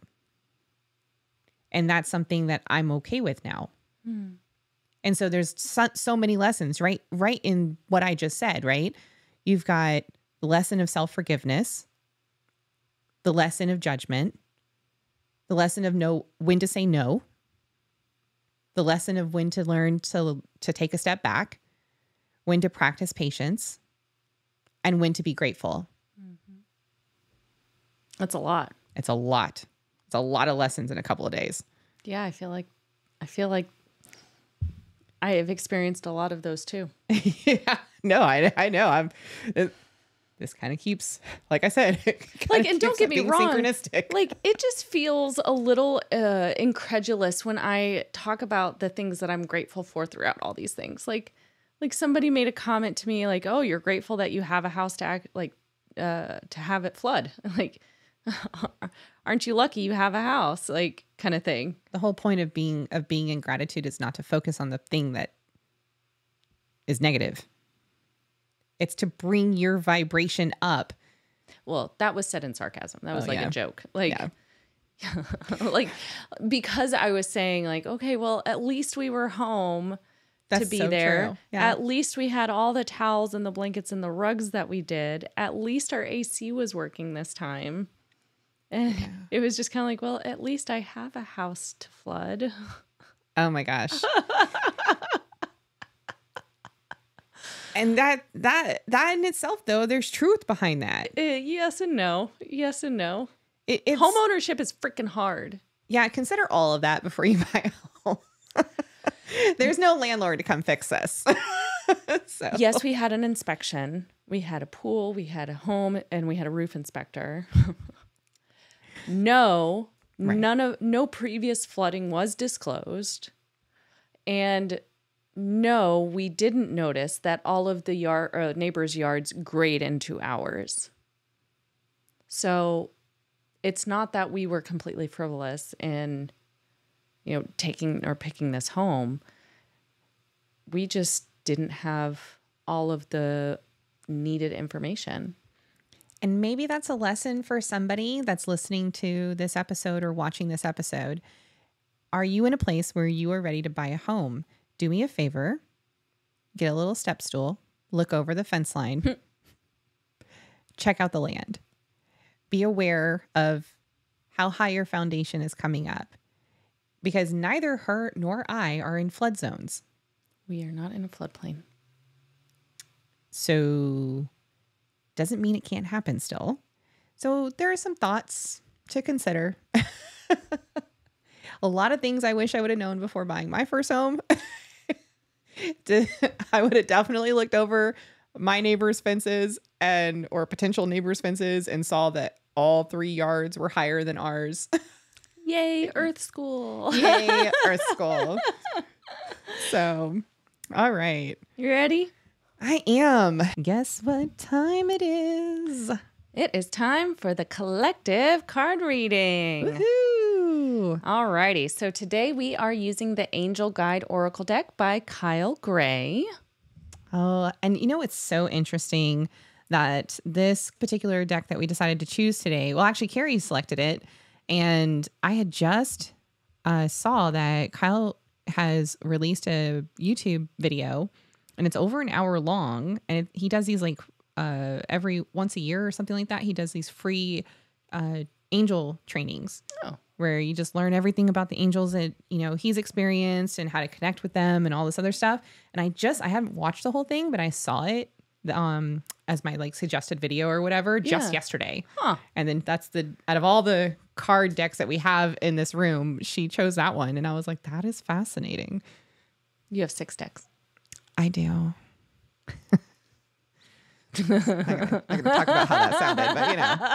And that's something that I'm okay with now. And so there's so many lessons right in what I just said, right? You've got the lesson of self-forgiveness, the lesson of judgment, the lesson of when to say no, the lesson of when to learn to take a step back, when to practice patience, and when to be grateful. That's a lot. It's a lot. It's a lot of lessons in a couple of days. Yeah, I feel like I have experienced a lot of those too. Yeah, no, I know. This kind of keeps, like I said, Like, and don't get me wrong, synchronistic. like it just feels a little incredulous when I talk about the things that I'm grateful for throughout all these things. Like somebody made a comment to me like, "Oh, you're grateful that you have a house to have it flood." Like, aren't you lucky you have a house? Like, kind of thing. The whole point of being in gratitude is not to focus on the thing that is negative. It's to bring your vibration up. Well, that was said in sarcasm. That was a joke. Like, Yeah. like, because I was saying like, okay, well, at least we were home to be so there. true. Yeah. At least we had all the towels and the blankets and the rugs that we did. At least our AC was working this time. And it was just kind of like, well, at least I have a house to flood. Oh my gosh. And that in itself, though, there's truth behind that. Yes and no. Yes and no. It's, home ownership is freaking hard. Yeah, consider all of that before you buy a home. There's no landlord to come fix this. So. Yes, we had an inspection. We had a pool, we had a home, and we had a roof inspector. No previous flooding was disclosed. And no, we didn't notice that all of the neighbors' yards grade into ours. So it's not that we were completely frivolous in, taking or picking this home. we just didn't have all of the needed information. And maybe that's a lesson for somebody that's listening to this episode or watching this episode. Are you in a place where you are ready to buy a home? Do me a favor, get a little step stool, look over the fence line, check out the land. Be aware of how high your foundation is coming up, because neither her nor I are in flood zones. We are not in a floodplain. So doesn't mean it can't happen still. So there are some thoughts to consider. A lot of things I wish I would have known before buying my first home. I would have definitely looked over my neighbor's fences or potential neighbor's fences and saw that all 3 yards were higher than ours. Yay, Earth School. Yay, Earth School. So, all right. You ready? I am. Guess what time it is? It is time for the collective card reading. Woohoo! Alrighty, so today we are using the Angel Guide Oracle deck by Kyle Gray. Oh, and it's so interesting that this particular deck that we decided to choose today, well, actually, Carrie selected it, and I had just saw that Kyle has released a YouTube video, and it's over an hour long, and he does these like every once a year or something like that. He does these free angel trainings. Oh. Where you just learn everything about the angels that, he's experienced and how to connect with them and all this other stuff. And I haven't watched the whole thing, but I saw it as my like suggested video or whatever just yesterday. Huh. And then that's out of all the card decks that we have in this room, she chose that one. And I was like, that is fascinating. You have 6 decks. I do. I'm gonna talk about how that sounded, but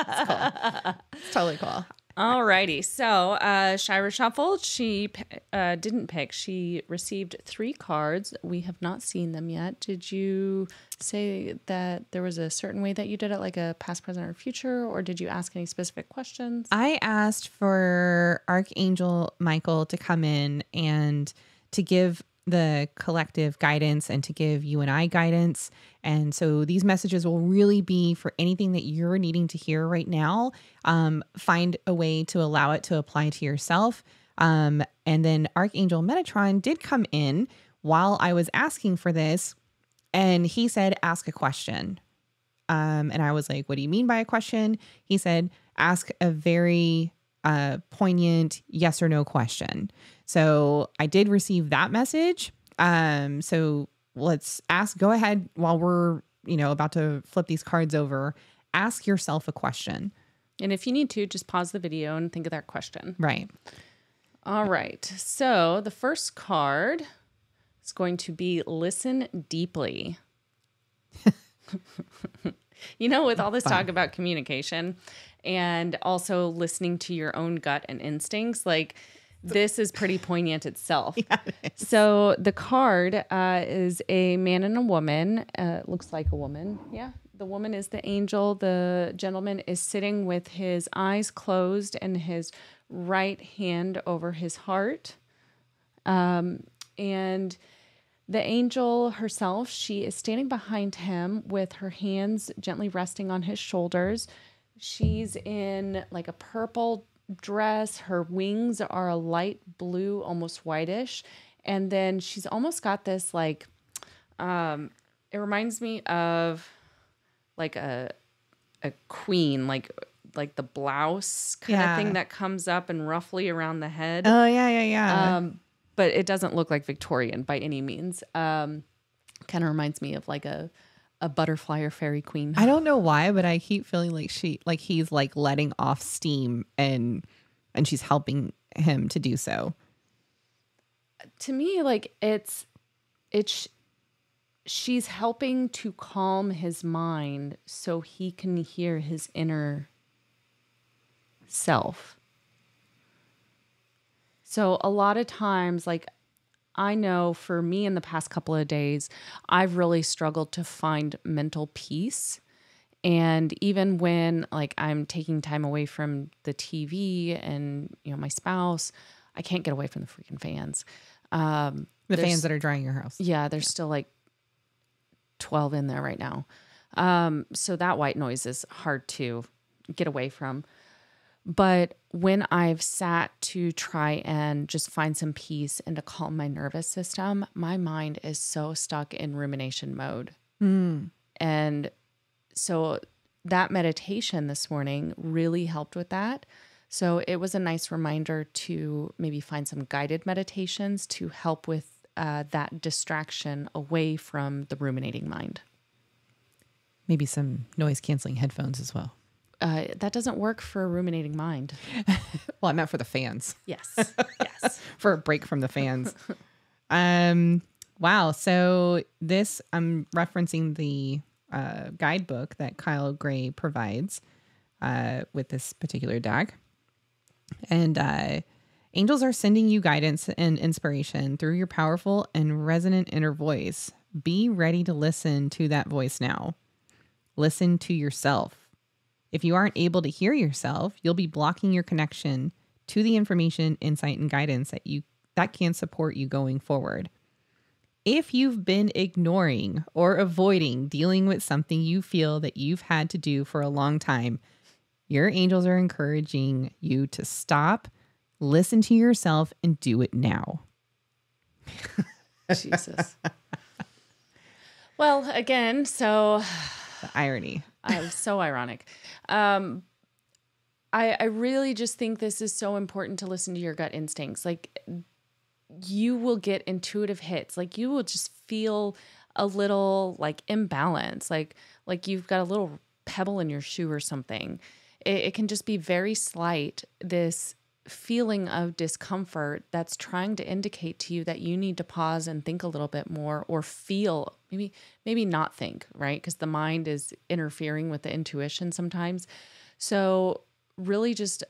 it's cool. It's totally cool. Alrighty, so Shyra shuffled. She didn't pick. She received 3 cards. We have not seen them yet. Did you say that there was a certain way that you did it, like a past, present, or future, or did you ask any specific questions? I asked for Archangel Michael to come in and to give the collective guidance and to give you and I guidance. And so these messages will really be for anything that you're needing to hear right now. Find a way to allow it to apply to yourself. And then Archangel Metatron did come in while I was asking for this, and he said, ask a question. And I was like, what do you mean by a question? He said, ask a very poignant yes or no question. So I did receive that message. So let's go ahead while we're, about to flip these cards over, ask yourself a question. And if you need to, just pause the video and think of that question. Right. All right. So the first card is going to be listen deeply. With all this talk about communication and also listening to your own gut and instincts, like this is pretty poignant itself. Yeah, it is. So the card is a man and a woman. Looks like a woman. Yeah. The woman is the angel. The gentleman is sitting with his eyes closed and his right hand over his heart. And the angel herself, she is standing behind him with her hands gently resting on his shoulders. She's in like a purple dress. Her wings are a light blue, almost whitish. And then she's almost got this like, it reminds me of like a queen, like the blouse kind of thing that comes up and roughly around the head. Oh, yeah. But it doesn't look like Victorian by any means. Kind of reminds me of like a butterfly or fairy queen. I don't know why, but I keep feeling like he's like letting off steam and she's helping him to do so. To me, like she's helping to calm his mind so he can hear his inner self. So a lot of times, like I know for me in the past couple of days, I've really struggled to find mental peace. And even when like I'm taking time away from the TV and, my spouse, I can't get away from the freaking fans. The fans that are drying your house. Yeah, there's still like 12 in there right now. So that white noise is hard to get away from. But when I've sat to try and just find some peace and to calm my nervous system, my mind is so stuck in rumination mode. And so that meditation this morning really helped with that. So it was a nice reminder to maybe find some guided meditations to help with that distraction away from the ruminating mind. Maybe some noise canceling headphones as well. That doesn't work for a ruminating mind. Well, I meant for the fans. Yes. Yes. For a break from the fans. Wow. So this, I'm referencing the guidebook that Kyle Gray provides with this particular deck. And angels are sending you guidance and inspiration through your powerful and resonant inner voice. Be ready to listen to that voice now. Listen to yourself. If you aren't able to hear yourself, you'll be blocking your connection to the information, insight, and guidance that can support you going forward. If you've been ignoring or avoiding dealing with something you feel that you've had to do for a long time, your angels are encouraging you to stop, listen to yourself, and do it now. Jesus. Well, again, so... The irony. So ironic. I really just think this is so important to listen to your gut instincts. Like, you will get intuitive hits. Like, you will just feel a little like imbalance, like you've got a little pebble in your shoe or something. It can just be very slight, this feeling of discomfort that's trying to indicate to you that you need to pause and think a little bit more, or feel, maybe not think, right? Because the mind is interfering with the intuition sometimes. So really just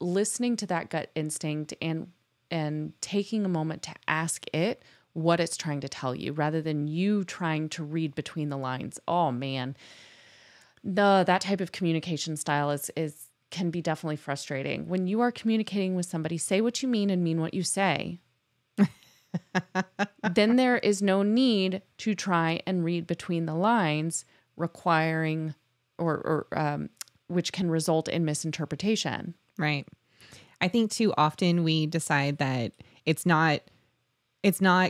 listening to that gut instinct and taking a moment to ask it what it's trying to tell you, rather than you trying to read between the lines. Oh man, that type of communication style can be definitely frustrating. When you are communicating with somebody, say what you mean and mean what you say. Then there is no need to try and read between the lines, requiring or which can result in misinterpretation. Right. I think too often we decide that it's not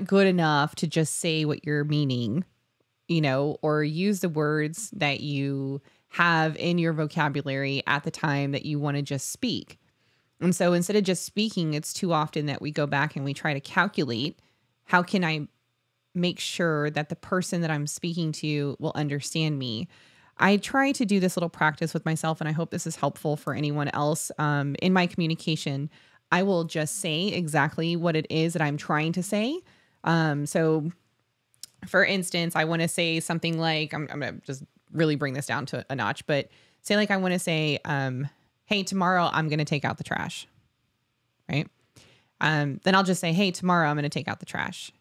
good enough to just say what you're meaning, or use the words that you have in your vocabulary at the time that you want to just speak. And so instead of just speaking, it's too often that we go back and we try to calculate, how can I make sure that the person that I'm speaking to will understand me? I try to do this little practice with myself, and I hope this is helpful for anyone else. In my communication, I will just say exactly what it is that I'm trying to say. So for instance, I want to say something like, I'm going to just really bring this down to a notch, but say like I want to say, hey, tomorrow I'm going to take out the trash, right? Then I'll just say, hey, tomorrow I'm going to take out the trash.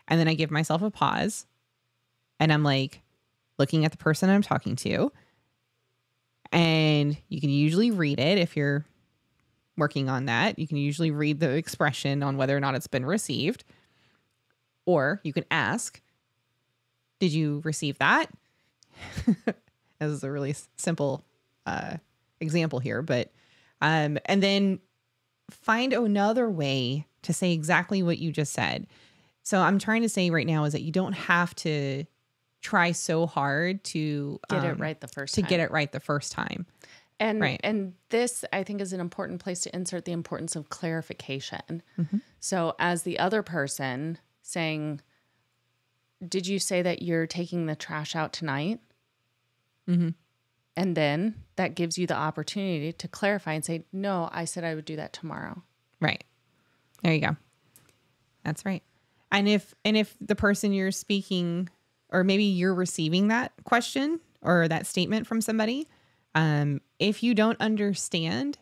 And then I give myself a pause, and I'm like looking at the person I'm talking to, and you can usually read it. If you're working on that, you can usually read the expression on whether or not it's been received, or you can ask, did you receive that? This is a really simple example here, but and then find another way to say exactly what you just said. So I'm trying to say right now is that you don't have to try so hard to get it right the first time. And this, I think, is an important place to insert the importance of clarification. Mm-hmm. So as the other person saying, did you say that you're taking the trash out tonight? Mm-hmm. And then that gives you the opportunity to clarify and say, no, I said I would do that tomorrow. Right. There you go. That's right. And if the person you're speaking, or maybe you're receiving that question or that statement from somebody, if you don't understand,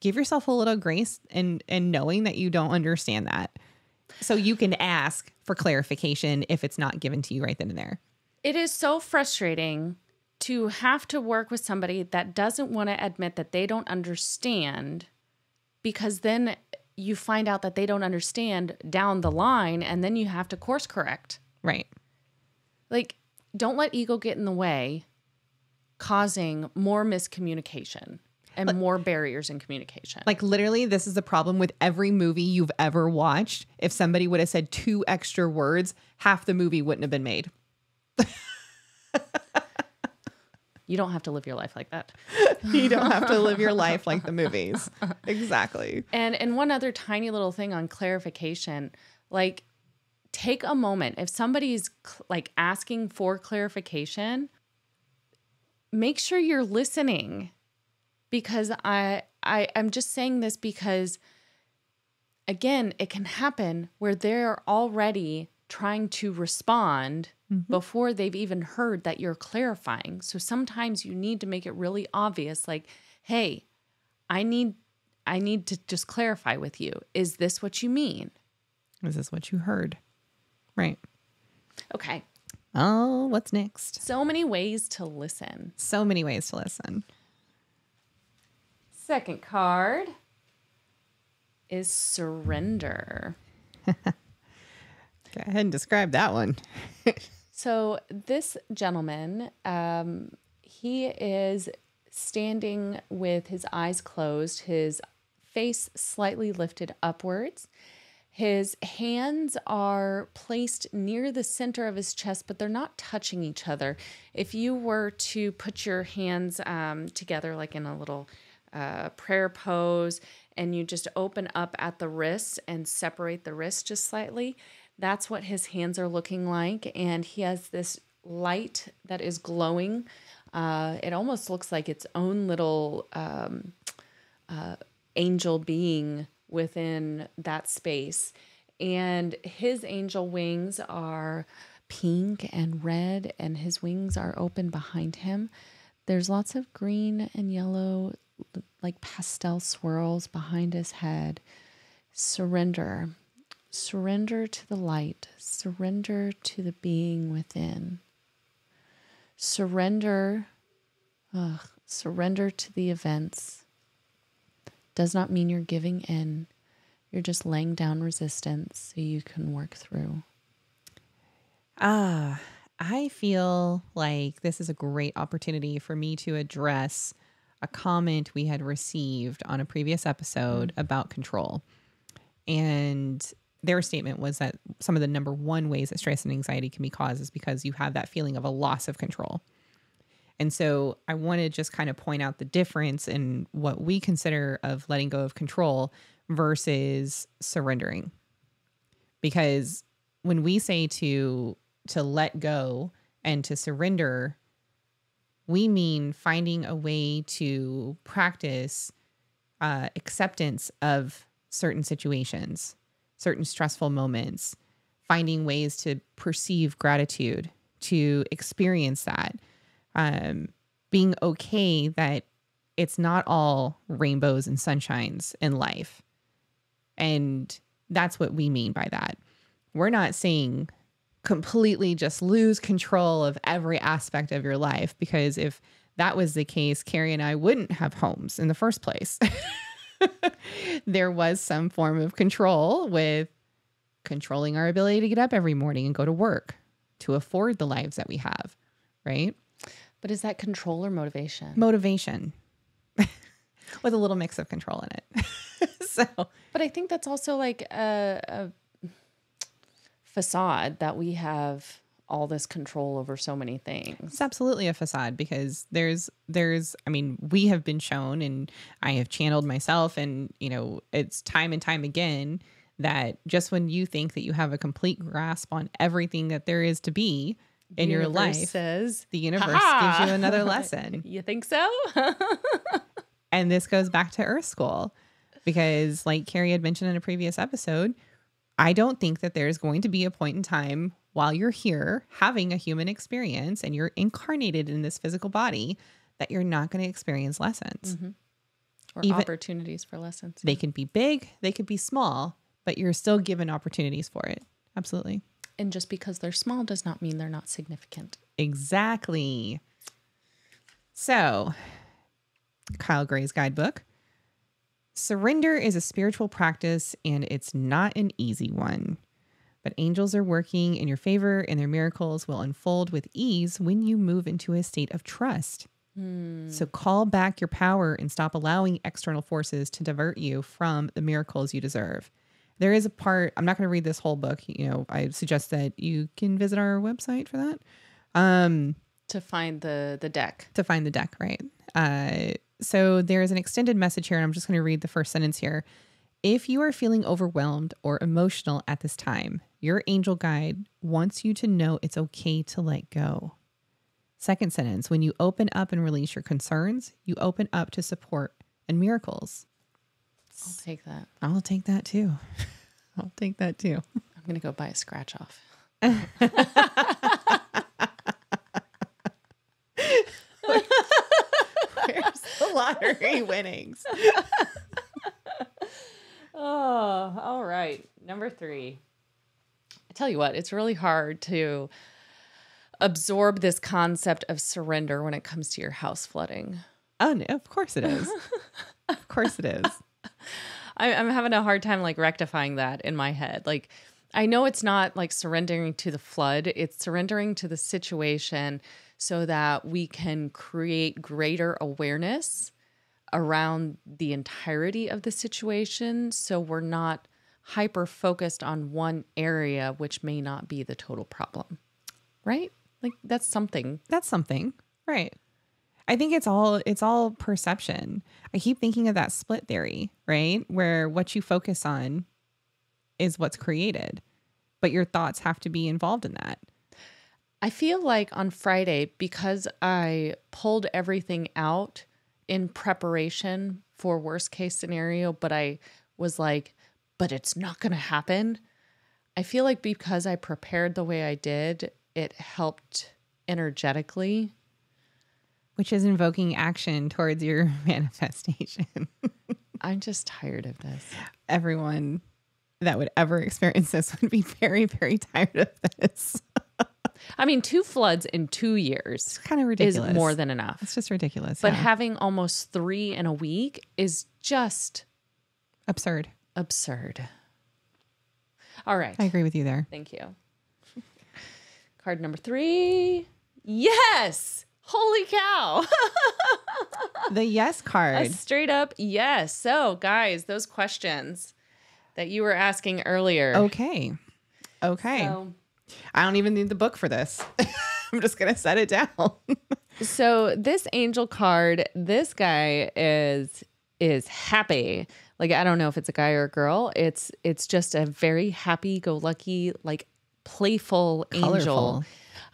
give yourself a little grace and knowing that you don't understand that. So you can ask for clarification if it's not given to you right then and there. It is so frustrating to have to work with somebody that doesn't want to admit that they don't understand, because then you find out that they don't understand down the line, and then you have to course correct. Right. Like, don't let ego get in the way, causing more miscommunication and more barriers in communication. Like literally, this is the problem with every movie you've ever watched. If somebody would have said 2 extra words, half the movie wouldn't have been made. You don't have to live your life like that. You don't have to live your life like the movies. Exactly. And one other tiny little thing on clarification, like take a moment. If somebody's like asking for clarification, make sure you're listening, because I'm just saying this because, again, it can happen where they're already trying to respond before they've even heard that you're clarifying. So sometimes you need to make it really obvious, like, hey, I need to just clarify with you. Is this what you mean? Is this what you heard? Right. Okay. Oh, what's next? So many ways to listen. So many ways to listen. Second card is surrender. Go ahead and describe that one. So this gentleman, he is standing with his eyes closed, his face slightly lifted upwards. His hands are placed near the center of his chest, but they're not touching each other. If you were to put your hands together like in a little prayer pose, and you just open up at the wrists and separate the wrists just slightly, that's what his hands are looking like. And he has this light that is glowing. It almost looks like its own little angel being within that space. And his angel wings are pink and red, and his wings are open behind him. There's lots of green and yellow, like pastel swirls behind his head. Surrender. Surrender to the light. Surrender to the being within. Surrender. Surrender to the events. Does not mean you're giving in. You're just laying down resistance so you can work through. I feel like this is a great opportunity for me to address a comment we had received on a previous episode about control. And their statement was that some of the number one ways that stress and anxiety can be caused is because you have that feeling of a loss of control. And so I want to just kind of point out the difference in what we consider of letting go of control versus surrendering. Because when we say to let go and to surrender, we mean finding a way to practice acceptance of certain situations, certain stressful moments, finding ways to perceive gratitude, to experience that. Being okay that it's not all rainbows and sunshines in life. And that's what we mean by that. We're not saying completely just lose control of every aspect of your life, because if that was the case, Carrie and I wouldn't have homes in the first place. There was some form of control with controlling our ability to get up every morning and go to work to afford the lives that we have, right? But is that control or motivation? Motivation with a little mix of control in it. But I think that's also like a facade that we have all this control over so many things. It's absolutely a facade, because there's, I mean, we have been shown, and I have channeled myself, and, you know, it's time and time again that just when you think that you have a complete grasp on everything that there is to be in your life, says, the universe gives you another lesson. You think so? And this goes back to Earth School, because like Carrie had mentioned in a previous episode, I don't think that there's going to be a point in time while you're here having a human experience and you're incarnated in this physical body that you're not going to experience lessons. Mm-hmm. Or even opportunities for lessons. They can be big, they could be small, but you're still given opportunities for it. Absolutely. And just because they're small does not mean they're not significant. Exactly. So, Kyle Gray's guidebook Surrender is a spiritual practice, and it's not an easy one. But angels are working in your favor, and their miracles will unfold with ease when you move into a state of trust. So call back your power and stop allowing external forces to divert you from the miracles you deserve. There is a part, I'm not going to read this whole book. I suggest that you can visit our website for that. To find the deck. To find the deck, right? So there's an extended message here, and I'm just going to read the first sentence here. If you are feeling overwhelmed or emotional at this time, your angel guide wants you to know it's okay to let go. Second sentence, when you open up and release your concerns, you open up to support and miracles. I'll take that. I'll take that too. I'll take that too. I'm going to go buy a scratch off. Where's the lottery winnings? Oh, all right. Number 3. I tell you what, it's really hard to absorb this concept of surrender when it comes to your house flooding. Oh, no, of course it is. Of course it is. I'm having a hard time rectifying that in my head. I know it's not surrendering to the flood. It's surrendering to the situation so that we can create greater awareness around the entirety of the situation. So we're not hyper focused on one area, which may not be the total problem. Right? That's something. That's something. Right. I think it's all perception. I keep thinking of that split theory, right? Where what you focus on is what's created, but your thoughts have to be involved in that. I feel like on Friday, because I pulled everything out in preparation for worst case scenario, but I was but it's not going to happen. I feel like because I prepared the way I did, it helped energetically. Which is invoking action towards your manifestation. I'm just tired of this. Everyone that would ever experience this would be very, very tired of this. I mean, 2 floods in 2 years It's kind of ridiculous. Is more than enough. It's just ridiculous. But having almost 3 in a week is just absurd. All right. I agree with you there. Thank you. Card number 3. Yes. Holy cow. The yes card. A straight up yes. So, guys, those questions that you were asking earlier. Okay. So, I don't even need the book for this. I'm just going to set it down. So this angel card, this guy is happy. I don't know if it's a guy or a girl. It's just a very happy-go-lucky, playful angel.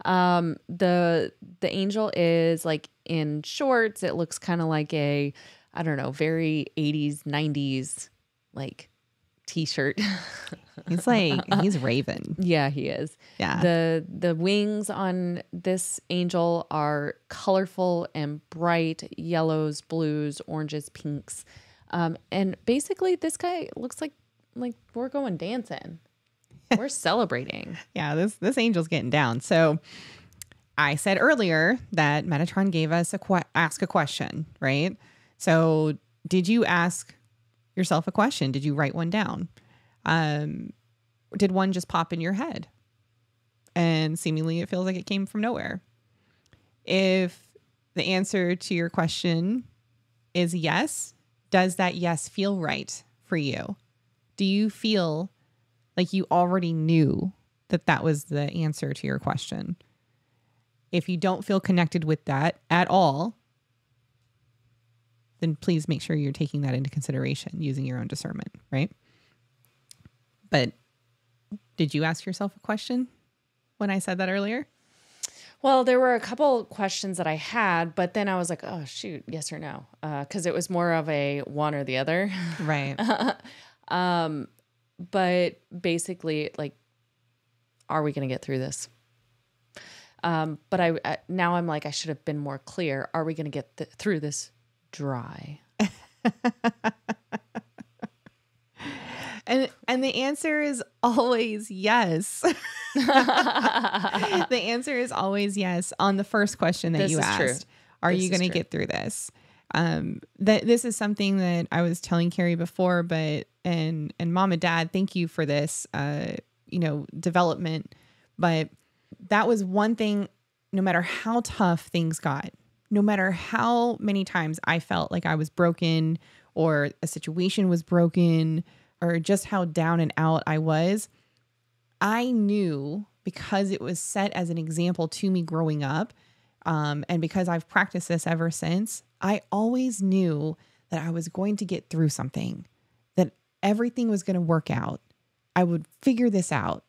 The angel is in shorts. It looks kind of like a, I don't know, very 80s, 90s t-shirt. He's Raven. Yeah, he is. Yeah. The wings on this angel are colorful and bright yellows, blues, oranges, pinks. And basically this guy looks like we're going dancing. We're celebrating. Yeah, this angel's getting down. So I said earlier that Metatron gave us ask a question, right? So did you ask yourself a question? Did you write one down? Did one just pop in your head? And seemingly it feels like it came from nowhere. If the answer to your question is yes, does that yes feel right for you? Do you feel like you already knew that was the answer to your question? If you don't feel connected with that at all, then please make sure you're taking that into consideration using your own discernment, right? But did you ask yourself a question when I said that earlier? Well, there were a couple questions that I had, but then I was like, oh, shoot, yes or no? Because it was more of a one or the other. Right. But basically, are we going to get through this? But now I'm I should have been more clear. Are we going to get through this dry? And the answer is always yes. The answer is always yes on the first question that you asked. Are you going to get through this? that this is something that I was telling Carrie before, but and mom and dad, thank you for this, development. But that was one thing, no matter how tough things got, no matter how many times I felt like I was broken or a situation was broken or just how down and out I was, I knew, because it was set as an example to me growing up, and because I've practiced this ever since, I always knew that I was going to get through something, that everything was going to work out. I would figure this out.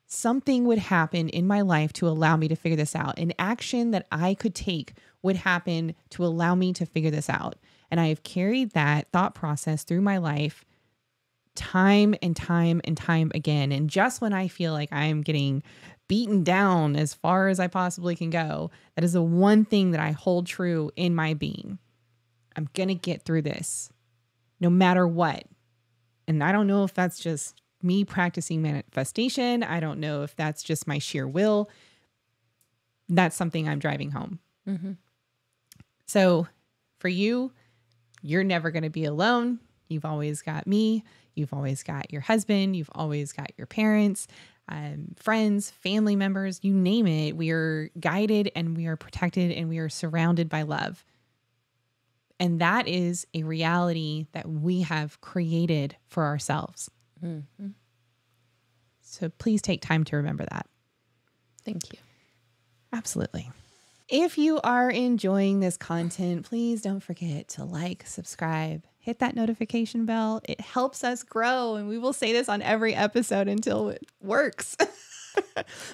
Something would happen in my life to allow me to figure this out. An action that I could take would happen to allow me to figure this out. And I have carried that thought process through my life time and time and time again. And just when I feel like I'm getting beaten down as far as I possibly can go, that is the one thing that I hold true in my being. I'm going to get through this no matter what. And I don't know if that's just me practicing manifestation. I don't know if that's just my sheer will. That's something I'm driving home. Mm-hmm. So for you, you're never going to be alone. You've always got me. You've always got your husband. You've always got your parents, friends, family members, you name it. We are guided and we are protected and we are surrounded by love. And that is a reality that we have created for ourselves. Mm-hmm. So please take time to remember that. Thank you. Absolutely. If you are enjoying this content, please don't forget to like, subscribe, hit that notification bell. It helps us grow. And we will say this on every episode until it works.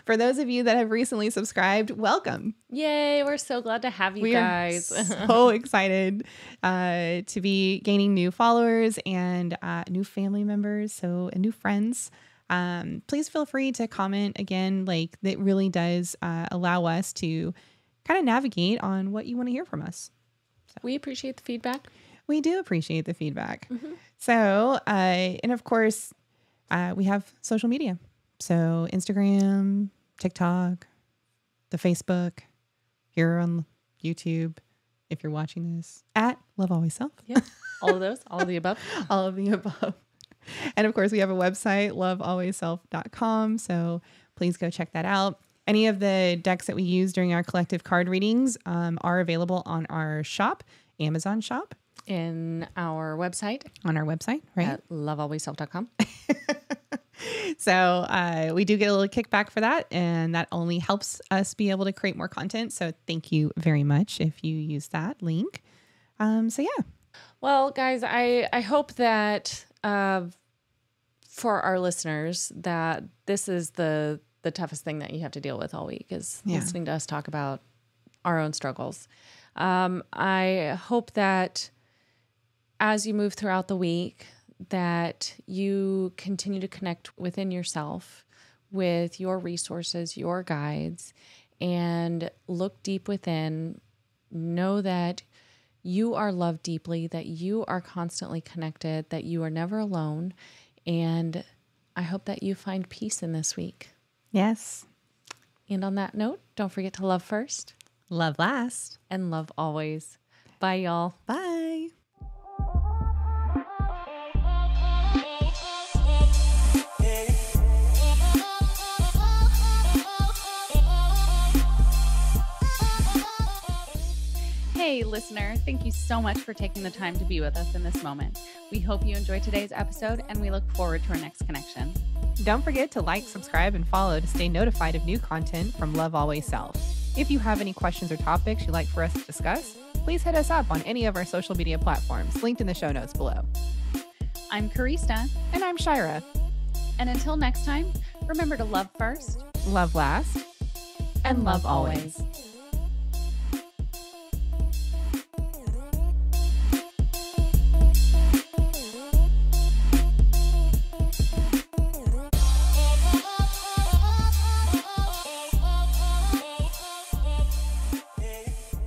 For those of you that have recently subscribed, welcome. Yay. We're so glad to have you guys. We are so excited to be gaining new followers and new family members, and new friends. Please feel free to comment again. Like, that really does allow us to kind of navigate on what you want to hear from us. So, we appreciate the feedback. We do appreciate the feedback. Mm-hmm. So, and of course, we have social media. So Instagram, TikTok, the Facebook, here on YouTube, if you're watching this, at Love Always Self. Yeah. All of those, all of the above. All of the above. And of course, we have a website, lovealwaysself.com. So please go check that out. Any of the decks that we use during our collective card readings are available on our shop, Amazon shop. On our website, right? At lovealwaysself.com. So we do get a little kickback for that, and that only helps us be able to create more content. So thank you very much if you use that link. So yeah. Well, guys, I hope that for our listeners that this is the toughest thing that you have to deal with all week is listening to us talk about our own struggles. I hope that as you move throughout the week, that you continue to connect within yourself with your resources, your guides, and look deep within. Know that you are loved deeply, that you are constantly connected, that you are never alone. And I hope that you find peace in this week. Yes. And on that note, don't forget to love first, love last, and love always. Bye, y'all. Bye. Hey, listener, thank you so much for taking the time to be with us in this moment. We hope you enjoyed today's episode, and we look forward to our next connection. Don't forget to like, subscribe, and follow to stay notified of new content from Love Always Self. If you have any questions or topics you'd like for us to discuss, please hit us up on any of our social media platforms linked in the show notes below. I'm Karista. And I'm Shyra. And until next time, remember to love first, love last, and love always.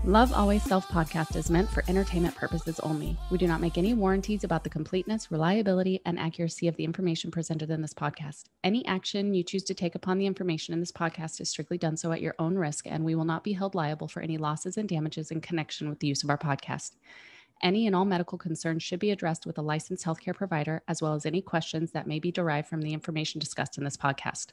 Love Always Self podcast is meant for entertainment purposes only. We do not make any warranties about the completeness, reliability, and accuracy of the information presented in this podcast. Any action you choose to take upon the information in this podcast is strictly done so at your own risk, and we will not be held liable for any losses and damages in connection with the use of our podcast. Any and all medical concerns should be addressed with a licensed healthcare provider, as well as any questions that may be derived from the information discussed in this podcast.